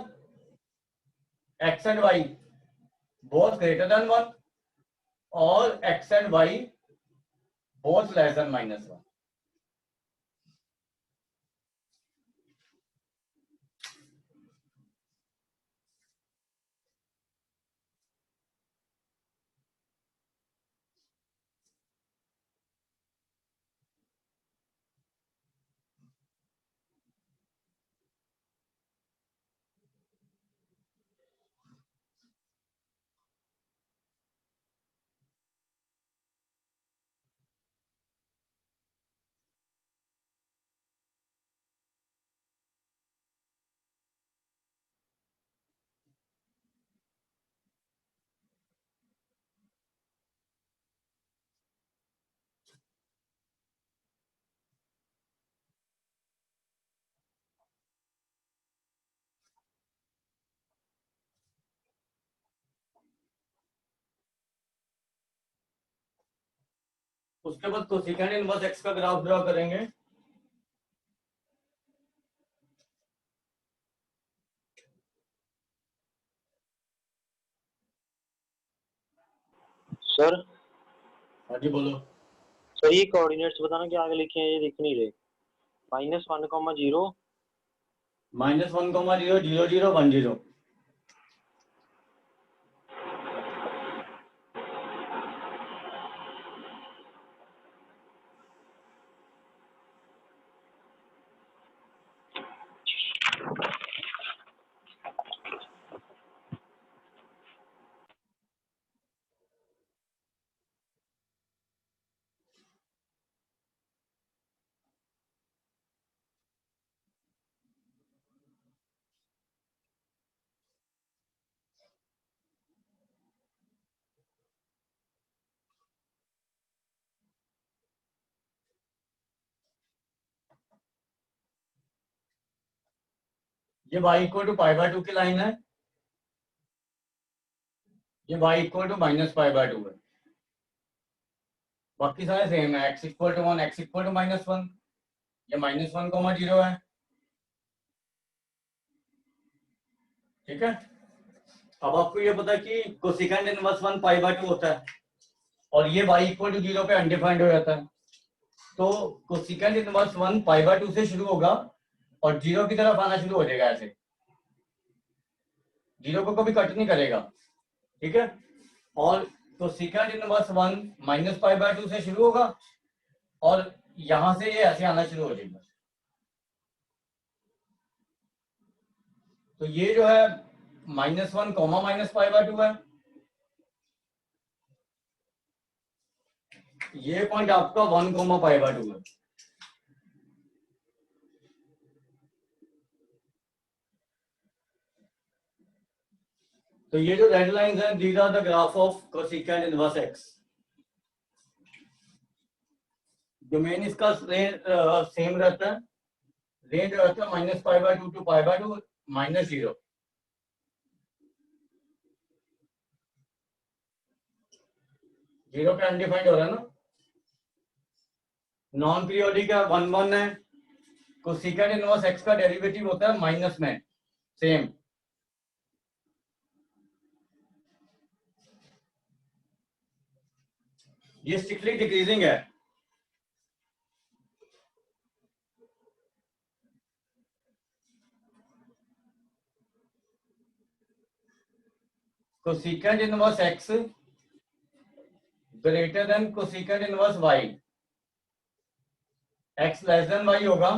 x and y both greater than 1 और x and y both less than -1। उसके बाद कोसेकेंड इनवर्स एक्स का ग्राफ ड्रॉ करेंगे। सर हाँ जी बोलो। सर ये कोऑर्डिनेट्स बताना क्या आगे लिखे हैं, ये दिख नहीं रहे। -1, 0। -1, 0, 0, 0, 1, 0। ये y इक्वल टू π/2 की लाइन है, ये y इक्वल टू -π/2 है। बाकी सारे सेम है, x equal to 1, x equal to -1, ये -1, 0 है। ठीक है। अब आपको ये पता है कि कोसेकेंड इनवर्स 1 π/2 होता है और ये y इक्वल टू 0 पे अनडिफाइंड हो जाता है। तो कोसेकेंड इनवर्स 1 π/2 से शुरू होगा और 0 की तरफ आना शुरू हो जाएगा, ऐसे 0 को कभी कट नहीं करेगा। ठीक है। और कोसेकेंड इनवर्स 1 -π/2 से शुरू होगा और यहां से ये ऐसे आना शुरू हो जाएगा। तो ये जो है -1, -π/2 है। ये पॉइंट आपका 1, π/2 है। तो ये जो रेड लाइंस हैं, these are the graph of cosecant inverse x. Domain इसका सेम रहता है, रेंज रहता है -π/2 टू π/2 -0। जीरो पे अनडिफाइंड हो रहा है ना। नॉन पीरियोडिक है, 1, 1 है। कोसेकेंड इनवर्स एक्स का डेरिवेटिव होता है माइनस में, सेम। ये स्ट्रिक्टली डिक्रीजिंग है। Cosecant inverse x greater than cosecant inverse y, x less than y होगा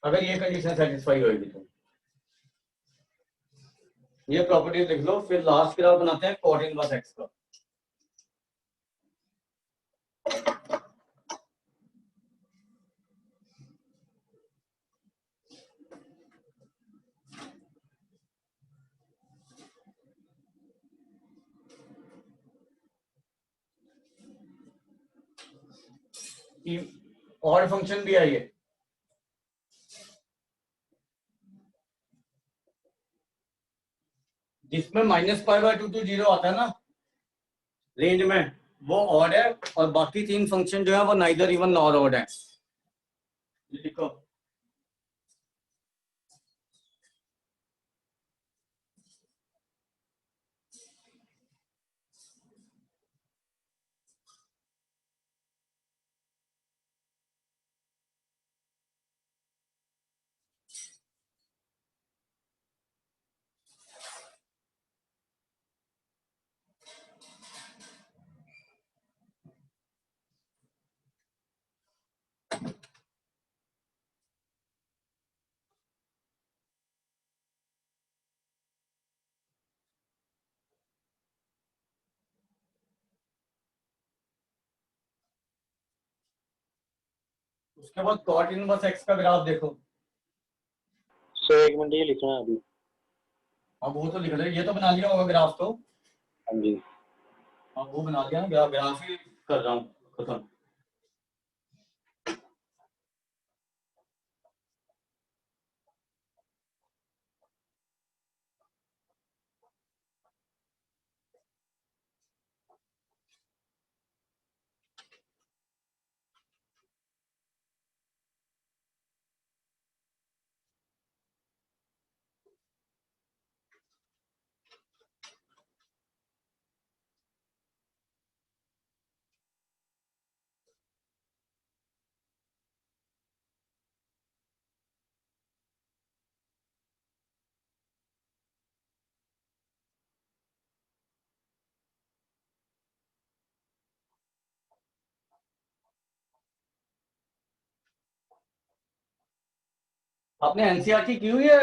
अगर ये कंडीशन सेटिस्फाई होगी तो। ये प्रॉपर्टी लिख लो, फिर लास्ट ग्राफ बनाते हैं कॉट इनवर्स एक्स का। ऑड फंक्शन भी है ये, जिसमें -π/2 टू 0 आता है ना रेंज में, वो ऑड है। और बाकी तीन फंक्शन जो है वो नाइदर इवन नॉर ऑड है। लिखो उसके बाद कॉट इनवर्स एक्स का ग्राफ देखो। सर 1 मिनट, ये लिखना है अभी। अब वो तो लिख रहे, ये तो बना लिया होगा ग्राफ तो। हाँ जी। अब वो बना लिया ना, ग्राफ ही कर रहा हूँ खत्म। आपने एनसीईआरटी की हुई है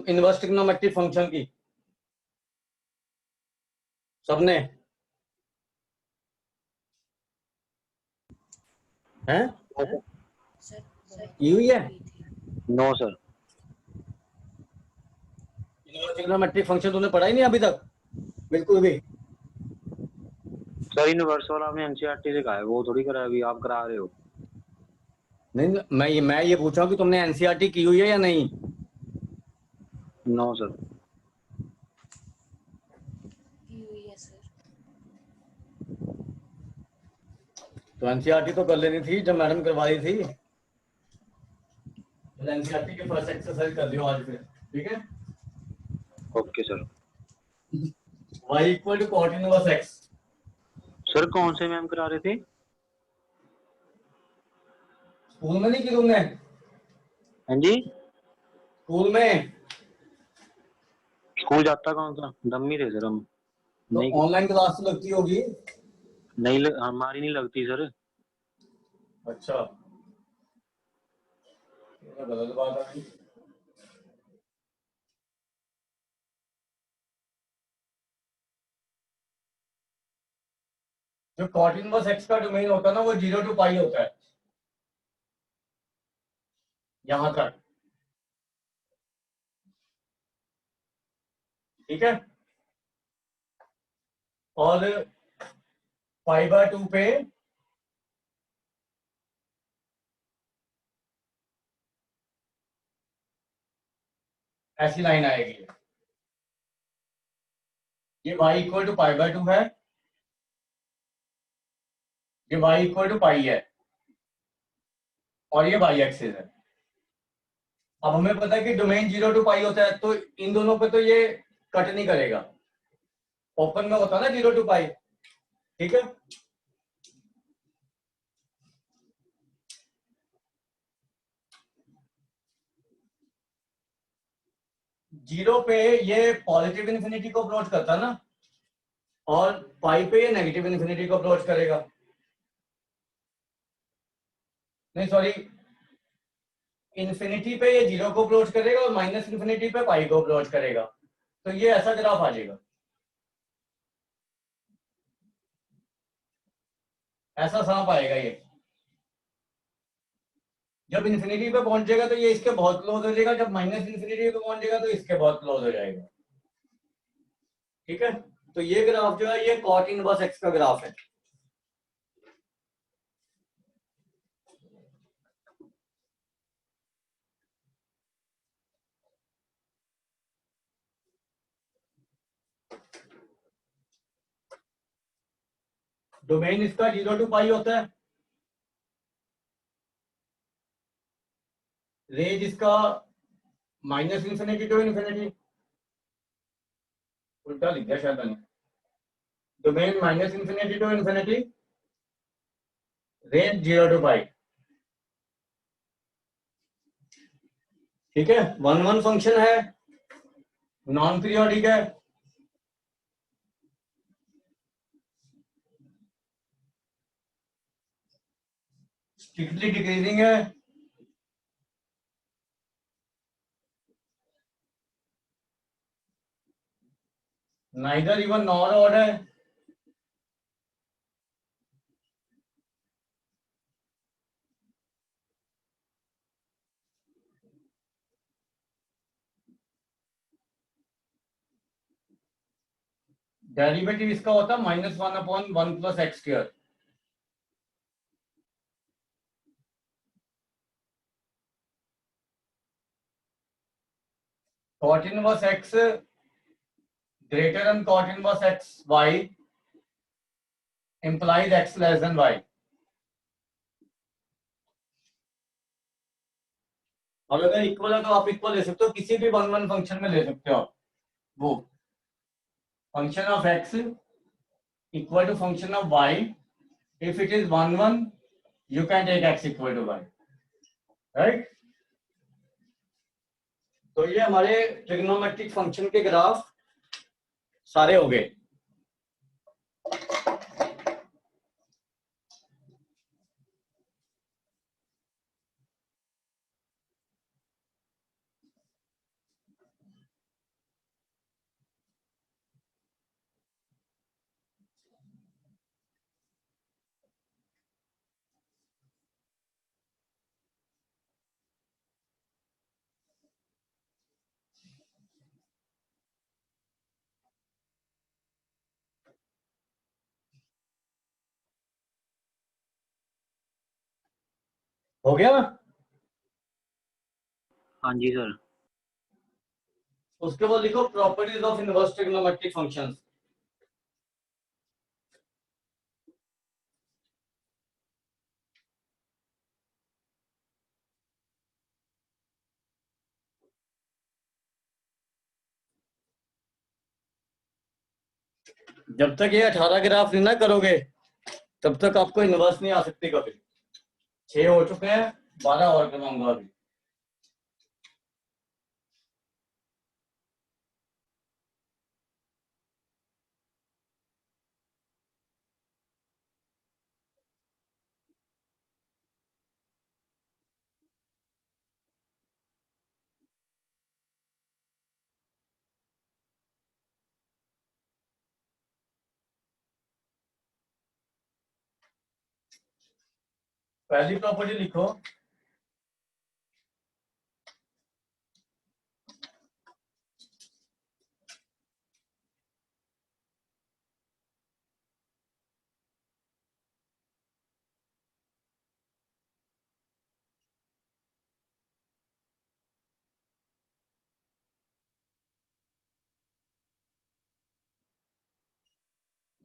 इनवर्स ट्रिग्नोमेट्रिक फंक्शन की? सबने हैं सर बहुत की हुई है? की थी। No sir. Inverse trigonometric function तुमने पढ़ा ही नहीं अभी तक बिल्कुल भी? सर यूनिवर्स वाला आपने एनसीईआरटी से कहा है, वो थोड़ी करा है, अभी आप करा रहे हो। नहीं, मैं ये पूछ रहा हूँ कि तुमने एनसीईआरटी की हुई है या नहीं? No sir. की हुई है सर। तो एनसीईआरटी तो कर लेनी थी जब मैडम करवा रही थी। एनसीईआरटी के फर्स्ट एक्सरसाइज कर लियो आज फिर, ठीक है? Okay sir. y equal to cot inverse x। Sir कौन से मैम करा रहे थे? स्कूल में नहीं की तुमने? हाँ जी। स्कूल में स्कूल जाता कौन सा, डम्मी थे सर हम। तो नहीं ऑनलाइन क्लास तो लगती होगी। हमारी नहीं लगती सर। अच्छा, ये तो गलत बात है। जो कॉट इनवर्स x का डोमेन होता है ना वो 0 टू पाई होता है, यहां तक, ठीक है? और पाई बाय 2 पे ऐसी लाइन आएगी। ये y equal to pi by 2 है, ये y इक्वल टू पाई है, और ये y एक्सिस है। अब हमें पता है कि डोमेन 0 टू पाई होता है, तो इन दोनों पे तो ये कट नहीं करेगा। ओपन में होता है ना 0 टू पाई, ठीक है? जीरो पे ये पॉजिटिव इन्फिनिटी को अप्रोच करता है ना, और पाई पे ये नेगेटिव इन्फिनिटी को अप्रोच करेगा। नहीं सॉरी, इन्फिनिटी पे ये 0 को अप्रोच करेगा और माइनस इन्फिनिटी पे पाई को अप्रोच करेगा। तो ये ऐसा ग्राफ आ जाएगा, ऐसा सांप आएगा ये। जब इन्फिनिटी पे पहुंचेगा तो ये इसके बहुत क्लोज हो जाएगा, जब माइनस इन्फिनिटी पे पहुंचेगा तो इसके बहुत क्लोज हो जाएगा, ठीक है? तो ये ग्राफ जो है ये कॉट इनवर्स एक्स का ग्राफ है। डोमेन इसका 0 टू पाई होता है, रेंज इसका माइनस इन्फिनिटी टू इन्फिनिटी, उल्टा लिख दिया शायद मैंने। Domain minus infinity to infinity, range 0 to pi, ठीक है? 1 1 फंक्शन है, नॉन पीरियोडिक है, स्ट्रिक्टली डिक्रीजिंग है, नाइदर इवन नॉर ऑड है, डेरिवेटिव इसका होता है -1/1 + x²। cot inverse x greater than cot inverse x y implies x less than y। और अगर इक्वल है तो आप इक्वल ले सकते हो, किसी भी 1 1 फंक्शन में ले सकते हो। वो function of x equal to function of y, if it is 1 1 you can take x equal to y, right? तो ये हमारे ट्रिग्नोमेट्रिक फंक्शन के ग्राफ सारे हो गए। हो गया? हाँ जी सर। उसके बाद लिखो properties of inverse trigonometric functions. जब तक ये 18 ग्राफ नहीं ना करोगे तब तक आपको इनवर्स नहीं आ सकती कभी। 6 हो चुके हैं, 12 और करवाऊंगा अभी। पहली प्रॉपर्टी लिखो,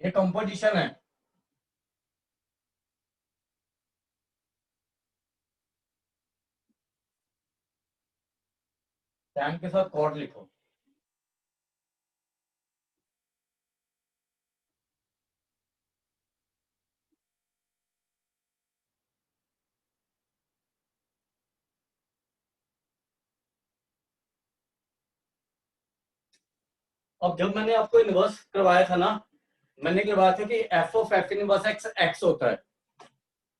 ये कंपोजिशन है। टैन के साथ कॉर्ड लिखो। अब जब मैंने आपको इनवर्स करवाया था ना, मैंने करवाया था कि F of F inverse x x होता है।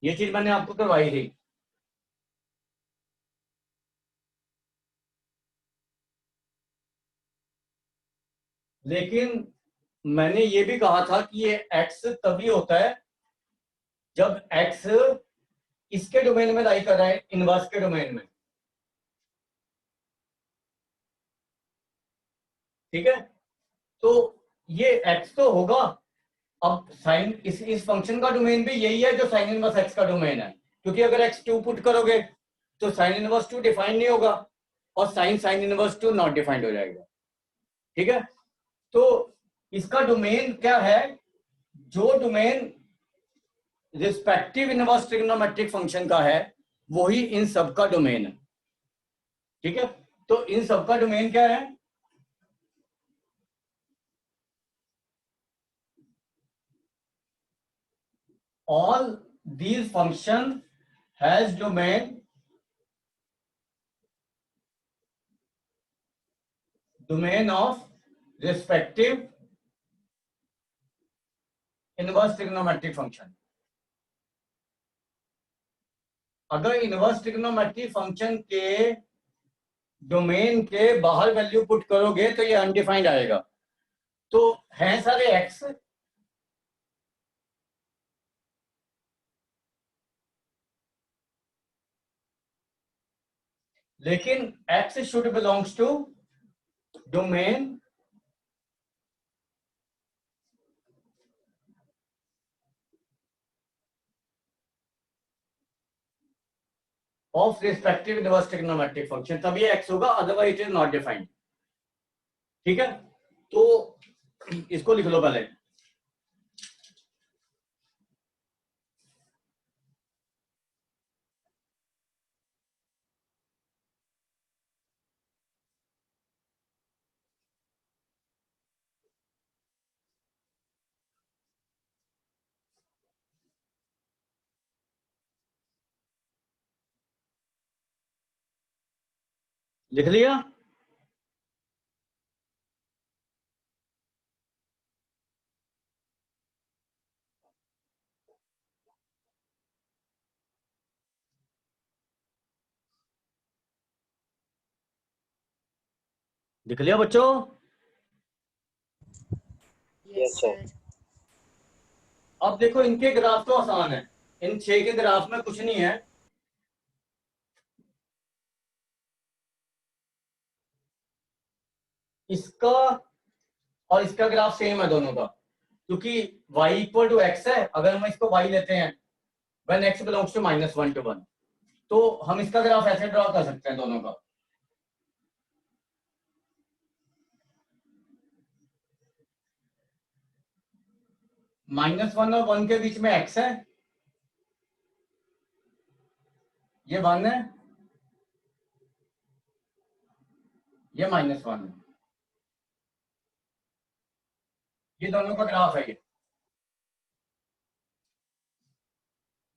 ये चीज मैंने आपको करवाई थी। लेकिन मैंने ये भी कहा था कि ये एक्स तभी होता है जब एक्स इसके डोमेन में लाई कर रहा है, इनवर्स के डोमेन में। ठीक है, तो ये एक्स तो होगा। अब साइन इस फंक्शन का डोमेन भी यही है जो साइन इनवर्स एक्स का डोमेन है, क्योंकि अगर एक्स 2 पुट करोगे तो साइन इनवर्स 2 डिफाइंड नहीं होगा और sine sine inverse 2 not defined हो जाएगा। ठीक है, तो इसका डोमेन क्या है? जो domain respective inverse trigonometric function का है वही इन सब का डोमेन है। ठीक है, तो इन सब का डोमेन क्या है? all these function has domain of respective inverse trigonometric function। अगर इनवर्स ट्रिग्नोमेट्रिक फंक्शन के डोमेन के बाहर वैल्यू पुट करोगे तो ये अनडिफाइंड आएगा। तो है सारे एक्स, लेकिन x should belongs to domain of respective inverse trigonometric function, तभी x होगा, otherwise it is not defined. ठीक है, तो इसको लिख लो पहले। लिख लिया? लिख लिया बच्चों? Yes sir. अब देखो इनके ग्राफ तो आसान है, इन 6 के ग्राफ में कुछ नहीं है। इसका और इसका ग्राफ सेम है दोनों का, क्योंकि y इक्वल टू एक्स है। अगर हम इसको y लेते हैं when x belongs to -1 to 1, तो हम इसका ग्राफ ऐसे ड्रॉ कर सकते हैं दोनों का। -1 और 1 के बीच में x है, ये 1 है, ये -1 है, ये दोनों का ग्राफ है ये।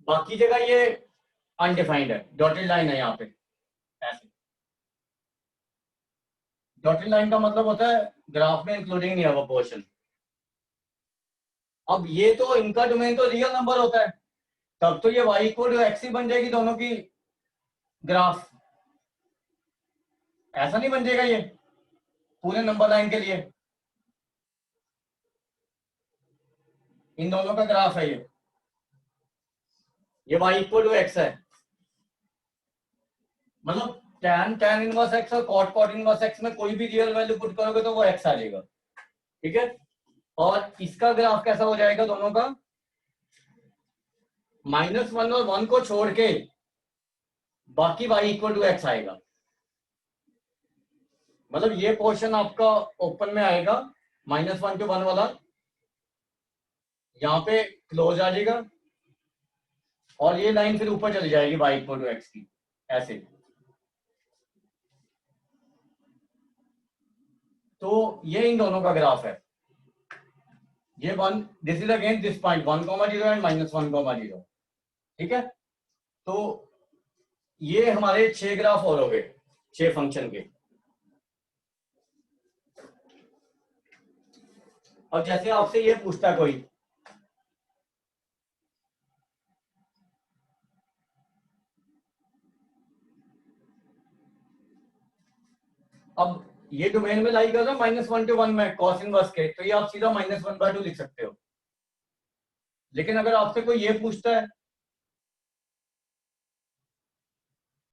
बाकी जगह ये अनडिफाइंड है, डॉटेड लाइन है यहाँ पे ऐसे। डॉटेड लाइन का मतलब होता है ग्राफ में इंक्लूडिंग नहीं है वो पोर्शन। अब ये तो इनका डोमेन तो रियल नंबर होता है, तब तो ये y इक्वल टू एक्स ही बन जाएगी दोनों की ग्राफ। ऐसा नहीं बन जाएगा ये पूरे नंबर लाइन के लिए, इन दोनों का ग्राफ है ये y इक्वल टू एक्स है। मतलब tan इनवर्स x और cot इनवर्स x में कोई भी रियल वैल्यू पुट करोगे तो वो x आ जाएगा, ठीक है। और इसका ग्राफ कैसा हो जाएगा दोनों का, -1 और 1 को छोड़ के बाकी y इक्वल टू एक्स आएगा। मतलब ये पोर्शन आपका ओपन में आएगा, -1 to 1 वाला यहाँ पे क्लोज आ जाएगा, और ये लाइन फिर ऊपर चली जाएगी y इक्वल टू एक्स की ऐसे। तो ये इन दोनों का ग्राफ है, ये 1, this is again this point 1,0 and -1,0, ठीक है। तो ये हमारे 6 ग्राफ और हो गए 6 फंक्शन के। और जैसे आपसे ये पूछता है कोई, अब ये डोमेन में लाई कर रहा है -1 to 1 में कॉस इनवर्स के, तो ये आप सीधा -1/2 लिख सकते हो। लेकिन अगर आपसे कोई ये पूछता है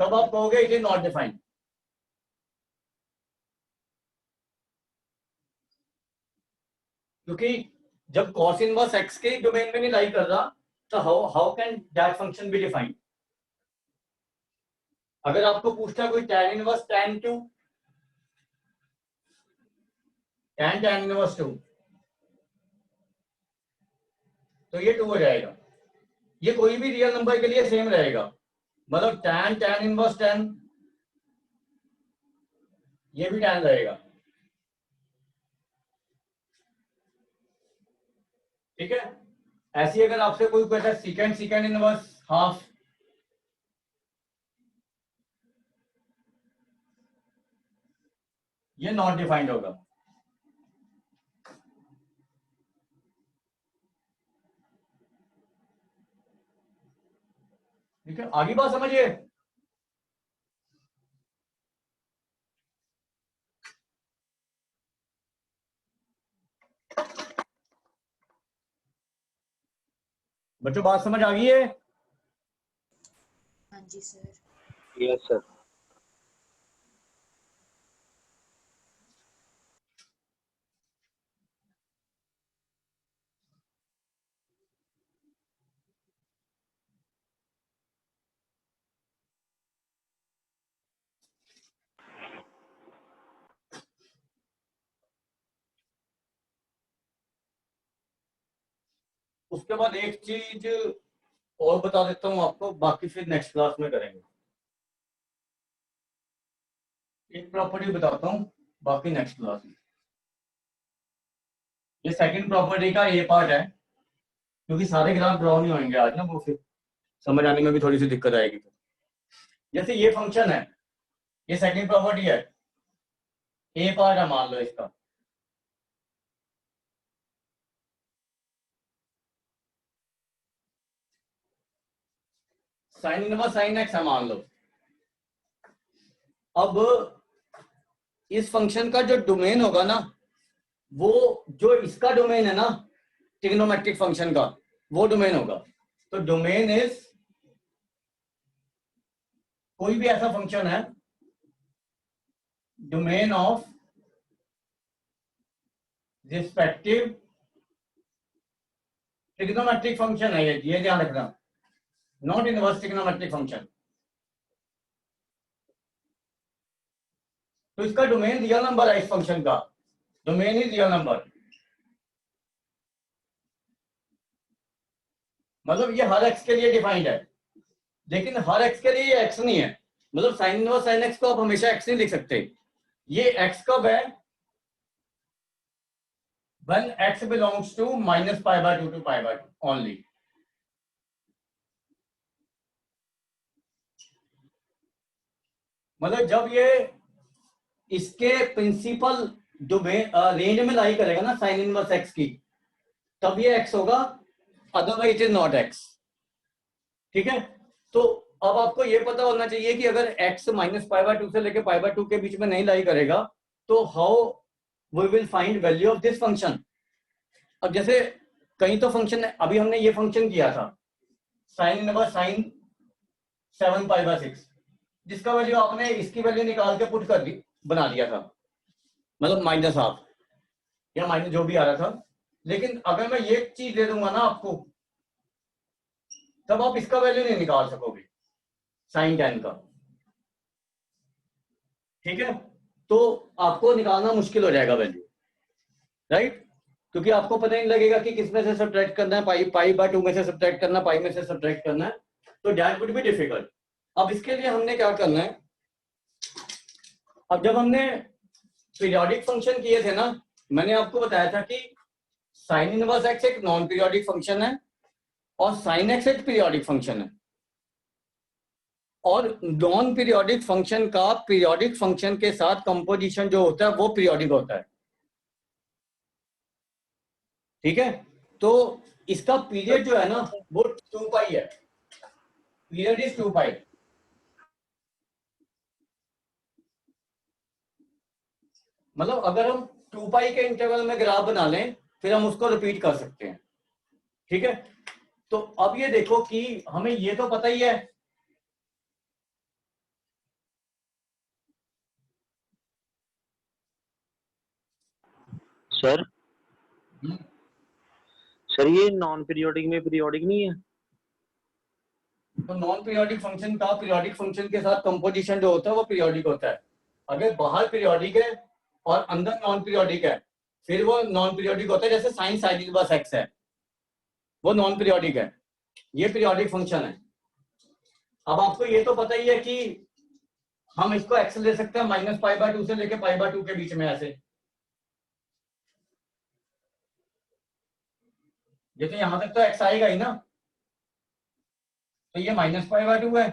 तब आप कहोगे इट इज नॉट डिफाइंड, क्योंकि जब कॉस इनवर्स एक्स के डोमेन में नहीं लाई कर रहा तो how can that function be defined. अगर आपको पूछता है कोई tan inverse tan 2, tan inverse 2, तो ये 2 हो जाएगा। ये कोई भी रियल नंबर के लिए सेम रहेगा, मतलब tan इनवर्स 10, ये भी tan रहेगा, ठीक है। ऐसी अगर आपसे कोई कहता है सेकंड इनवर्स हाफ, ये नॉट डिफाइंड होगा, ठीक है। आगे बात समझिए। बच्चों बात समझ आ गई है? हाँ जी सर। Yes sir. उसके बाद एक चीज और बता देता हूं आपको, बाकी फिर नेक्स्ट क्लास में करेंगे। एक प्रॉपर्टी बताता हूं, बाकी नेक्स्ट क्लास में। ये सेकंड प्रॉपर्टी का ये पार्ट है, क्योंकि सारे ग्राफ ड्रॉ नहीं होंगे आज ना, वो फिर समझ आने में भी थोड़ी सी दिक्कत आएगी। जैसे ये फंक्शन है, ये सेकंड प्रॉपर्टी है, ए पार्ट है मान लो इसका, साइन इनवर्स साइन एक्स है मान लो। अब इस फंक्शन का जो डोमेन होगा ना, वो जो इसका डोमेन है ना ट्रिग्नोमेट्रिक फंक्शन का, वो डोमेन होगा। तो डोमेन इज कोई भी ऐसा फंक्शन है, domain of respective trigonometric function है ये ध्यान रखना, नॉट इनवर्स ट्रिग्नोमेट्रिक फंक्शन। तो इसका डोमेन रियल नंबर है, इस फंक्शन का डोमेन इज रियल नंबर, मतलब ये हर एक्स के लिए डिफाइंड है, लेकिन हर एक्स के लिए ये एक्स नहीं है, मतलब साइन इनवर्स साइन एक्स को आप हमेशा एक्स नहीं लिख सकते। ये एक्स कब है, when x belongs to minus pi by 2 to pi by 2 only। मतलब जब ये इसके प्रिंसिपल डोमेन रेंज में लाई करेगा ना साइन इनवर्स एक्स की, तब ये एक्स होगा, otherwise it is not x. ठीक है, तो अब आपको ये पता होना चाहिए कि अगर x माइनस पाई बाय 2 से लेके पाई बाय 2 के बीच में नहीं लाई करेगा तो how we will find value of this function. अब जैसे कहीं तो फंक्शन, अभी हमने ये फंक्शन किया था sign inverse sign 7 pi by 6, जिसका वैल्यू आपने इसकी वैल्यू निकाल के पुट कर दी, बना दिया था, मतलब माइनस हाफ या माइनस जो भी आ रहा था। लेकिन अगर मैं ये चीज दे दूंगा ना आपको, तब आप इसका वैल्यू नहीं निकाल सकोगे साइन 10 का। ठीक है, तो आपको निकालना मुश्किल हो जाएगा वैल्यू, राइट, क्योंकि आपको पता नहीं लगेगा कि किस में से सब्ट्रैक्ट करना है, पाई बाय 2 में से सब्ट्रैक्ट करना, पाई में से सब्ट्रैक्ट करना है, तो दैट वुड बी डिफिकल्ट। अब इसके लिए हमने क्या करना है, अब जब हमने पीरियोडिक फंक्शन किए थे ना, मैंने आपको बताया था कि साइन इनवर्स एक्स एक नॉन पीरियोडिक फंक्शन है और साइन एक्स एक पीरियोडिक फंक्शन है, और नॉन पीरियोडिक फंक्शन का पीरियोडिक फंक्शन के साथ कंपोजिशन जो होता है वो पीरियोडिक होता है। ठीक है, तो इसका पीरियड जो है ना वो 2 पाई है, पीरियड इज 2 पाई। मतलब अगर हम 2 पाई के इंटरवल में ग्राफ बना लें फिर हम उसको रिपीट कर सकते हैं। ठीक है, तो अब ये देखो कि हमें ये तो पता ही है सर सर ये नॉन पीरियोडिक में पीरियोडिक नहीं है। तो नॉन पीरियोडिक फंक्शन का पीरियोडिक फंक्शन के साथ कंपोजिशन जो होता है वो पीरियोडिक होता है। अगर बाहर पीरियोडिक है और अंदर नॉन पीरियोडिक है फिर वो नॉन पीरियोडिक होता है, जैसे साइन साइन इनवर्स एक्स है वो नॉन पीरियोडिक है, ये पीरियोडिक फंक्शन है। अब आपको ये तो पता ही है कि हम इसको एक्स ले सकते हैं माइनस पाई बाय 2 से लेके पाई बाय 2 के बीच में, ऐसे जैसे यहां तक तो एक्स आएगा ही ना, तो ये माइनस पाई बाय 2 है,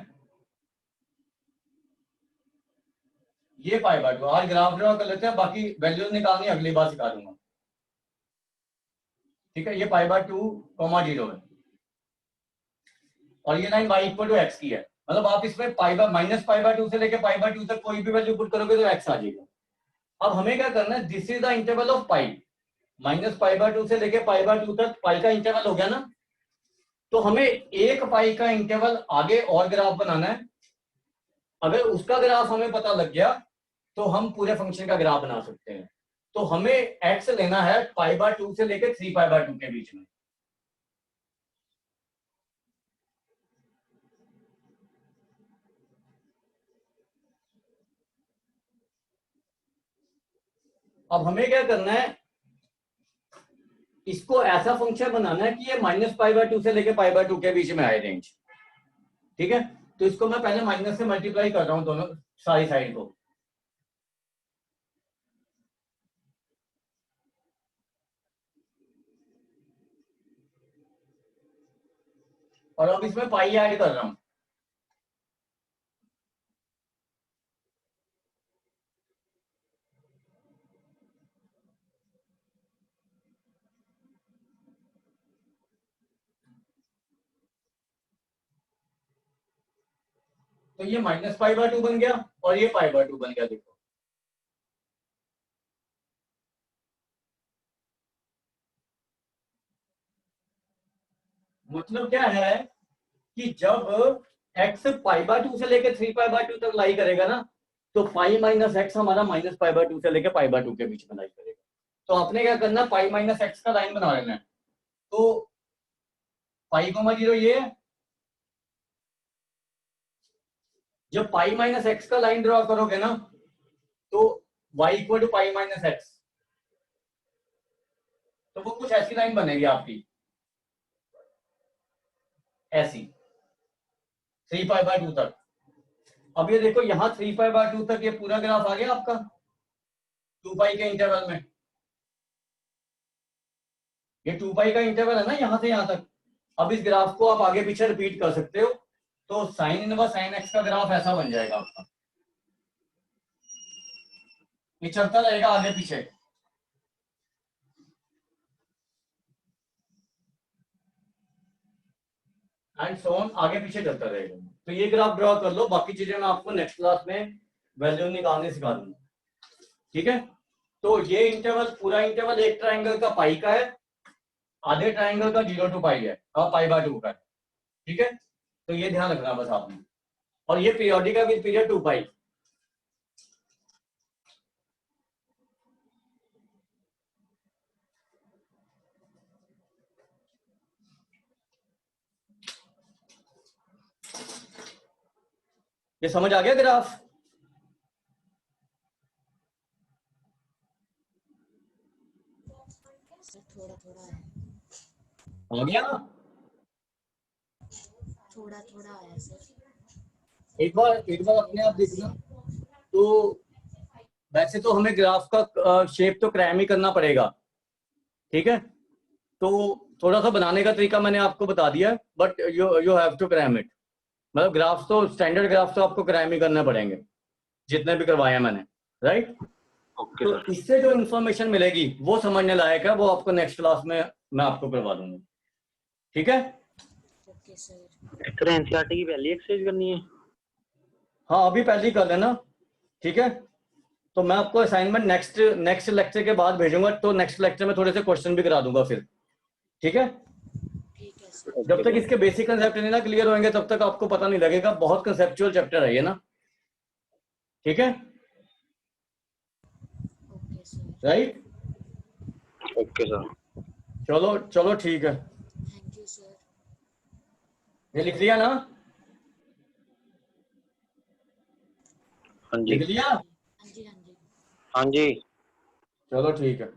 ये पाई बाय 2। आज ग्राफ ड्रॉ कर लेते हैं, बाकी वैल्यूज निकालनी अगली बार सिखा दूंगा। ठीक है, ये पाई बाय 2 0 है और ये line y equal to x की है, मतलब आप इसमें pi by minus pi by 2 से लेके पाई बाय 2 तक कोई भी वैल्यू पुट करोगे तो एक्स आ जाएगा। अब हमें क्या करना है, this is the interval of pi, minus pi by 2 से लेके पाई बाय 2 तक पाई का इंटरवल हो गया ना, तो हमें एक पाई का इंटरवल आगे और ग्राफ बनाना है। अगर उसका ग्राफ हमें पता लग गया तो हम पूरे फंक्शन का ग्राफ बना सकते हैं। तो हमें एक्स लेना है पाई बाय 2 से लेके 3 पाई बाय 2 के बीच में। अब हमें क्या करना है, इसको ऐसा फंक्शन बनाना है कि ये माइनस पाई बाय 2 से लेके पाई बाय 2 के बीच में आए रेंज। ठीक है, तो इसको मैं पहले माइनस से मल्टीप्लाई कर रहा हूं दोनों सारी साइड को। और अब इसमें पाई ऐड कर रहा हूं। तो ये माइनस पाई बाय 2 बन गया और ये पाई बाय 2 बन गया। देखो मतलब क्या है कि जब x पाई बाय 2 से लेके 3 पाई बाय 2 तक लाई करेगा ना, तो पाई माइनस एक्स हमारा माइनस पाई बाय 2 से लेके पाई बाय 2 के बीच में लाई करेगा। तो आपने क्या करना, पाई माइनस एक्स का लाइन बना लेना है। तो पाई कोमा 0 ये है, जब पाई माइनस एक्स का लाइन ड्रॉ करोगे ना तो y equal to pi minus x, तो वो कुछ ऐसी लाइन बनेगी आपकी, ऐसी 3π/2 तक। अब ये देखो यहाँ 3π/2 तक ये पूरा ग्राफ आ गया आपका 2π के इंटरवल में, ये 2π का इंटरवल है ना यहाँ से यहाँ तक। अब इस ग्राफ को आप आगे पीछे रिपीट कर सकते हो, तो साइन इनवर्स साइन एक्स का ग्राफ ऐसा बन जाएगा आपका, ये चलता रहेगा आगे पीछे। एंड सो ऑन, आगे पीछे चलता रहेगा। तो ये ग्राफ ड्रॉ कर लो, बाकी चीजें मैं आपको नेक्स्ट क्लास में वैल्यू निकालने सिखा दूंगा, ठीक है। तो ये इंटरवल, पूरा इंटरवल एक ट्राइंगल का पाई का है, आधे ट्राइंगल का 0 to पाई है और π/2 का है, ठीक है। तो ये ध्यान रखना बस आपने, और ये पीरियोडिक है विद पीरियड 2π। ये समझ आ गया ग्राफ? सर थोड़ा थोड़ा है, आ गया ना? थोड़ा थोड़ा आया सर। एक बार अपने आप देखना। तो वैसे तो हमें ग्राफ का शेप तो क्रैम ही करना पड़ेगा, ठीक है। तो थोड़ा सा बनाने का तरीका मैंने आपको बता दिया, but you have to cram it. मतलब ग्राफ तो, स्टैंडर्ड ग्राफ तो आपको क्रैम ही करने पड़ेंगे, जितने भी करवाए हैं मैंने, राइट। ओके तो सर। इससे जो इन्फॉर्मेशन मिलेगी वो समझने लायक है, वो आपको नेक्स्ट क्लास में मैं आपको करवा दूंगा, ठीक है। Okay sir. सर एनसीईआरटी की पहली एक्सरसाइज करनी है? हाँ अभी पहले ही कर लेना, ठीक है। तो मैं आपको असाइनमेंट नेक्स्ट लेक्चर के बाद भेजूंगा, तो नेक्स्ट लेक्चर में थोड़े से क्वेश्चन भी करा दूंगा फिर, ठीक है। ठीक है सर। जब तक इसके बेसिक कंसेप्ट नहीं ना क्लियर होंगे तब तक आपको पता नहीं लगेगा, बहुत कंसेप्चुअल चैप्टर है ये ना, ठीक है, okay sir. Right. Okay sir. चलो चलो ठीक है, थैंक यू सर। ये लिख लिया ना? हाँ जी लिख लिया? हाँ जी हाँ जी। हाँ जी। चलो ठीक है।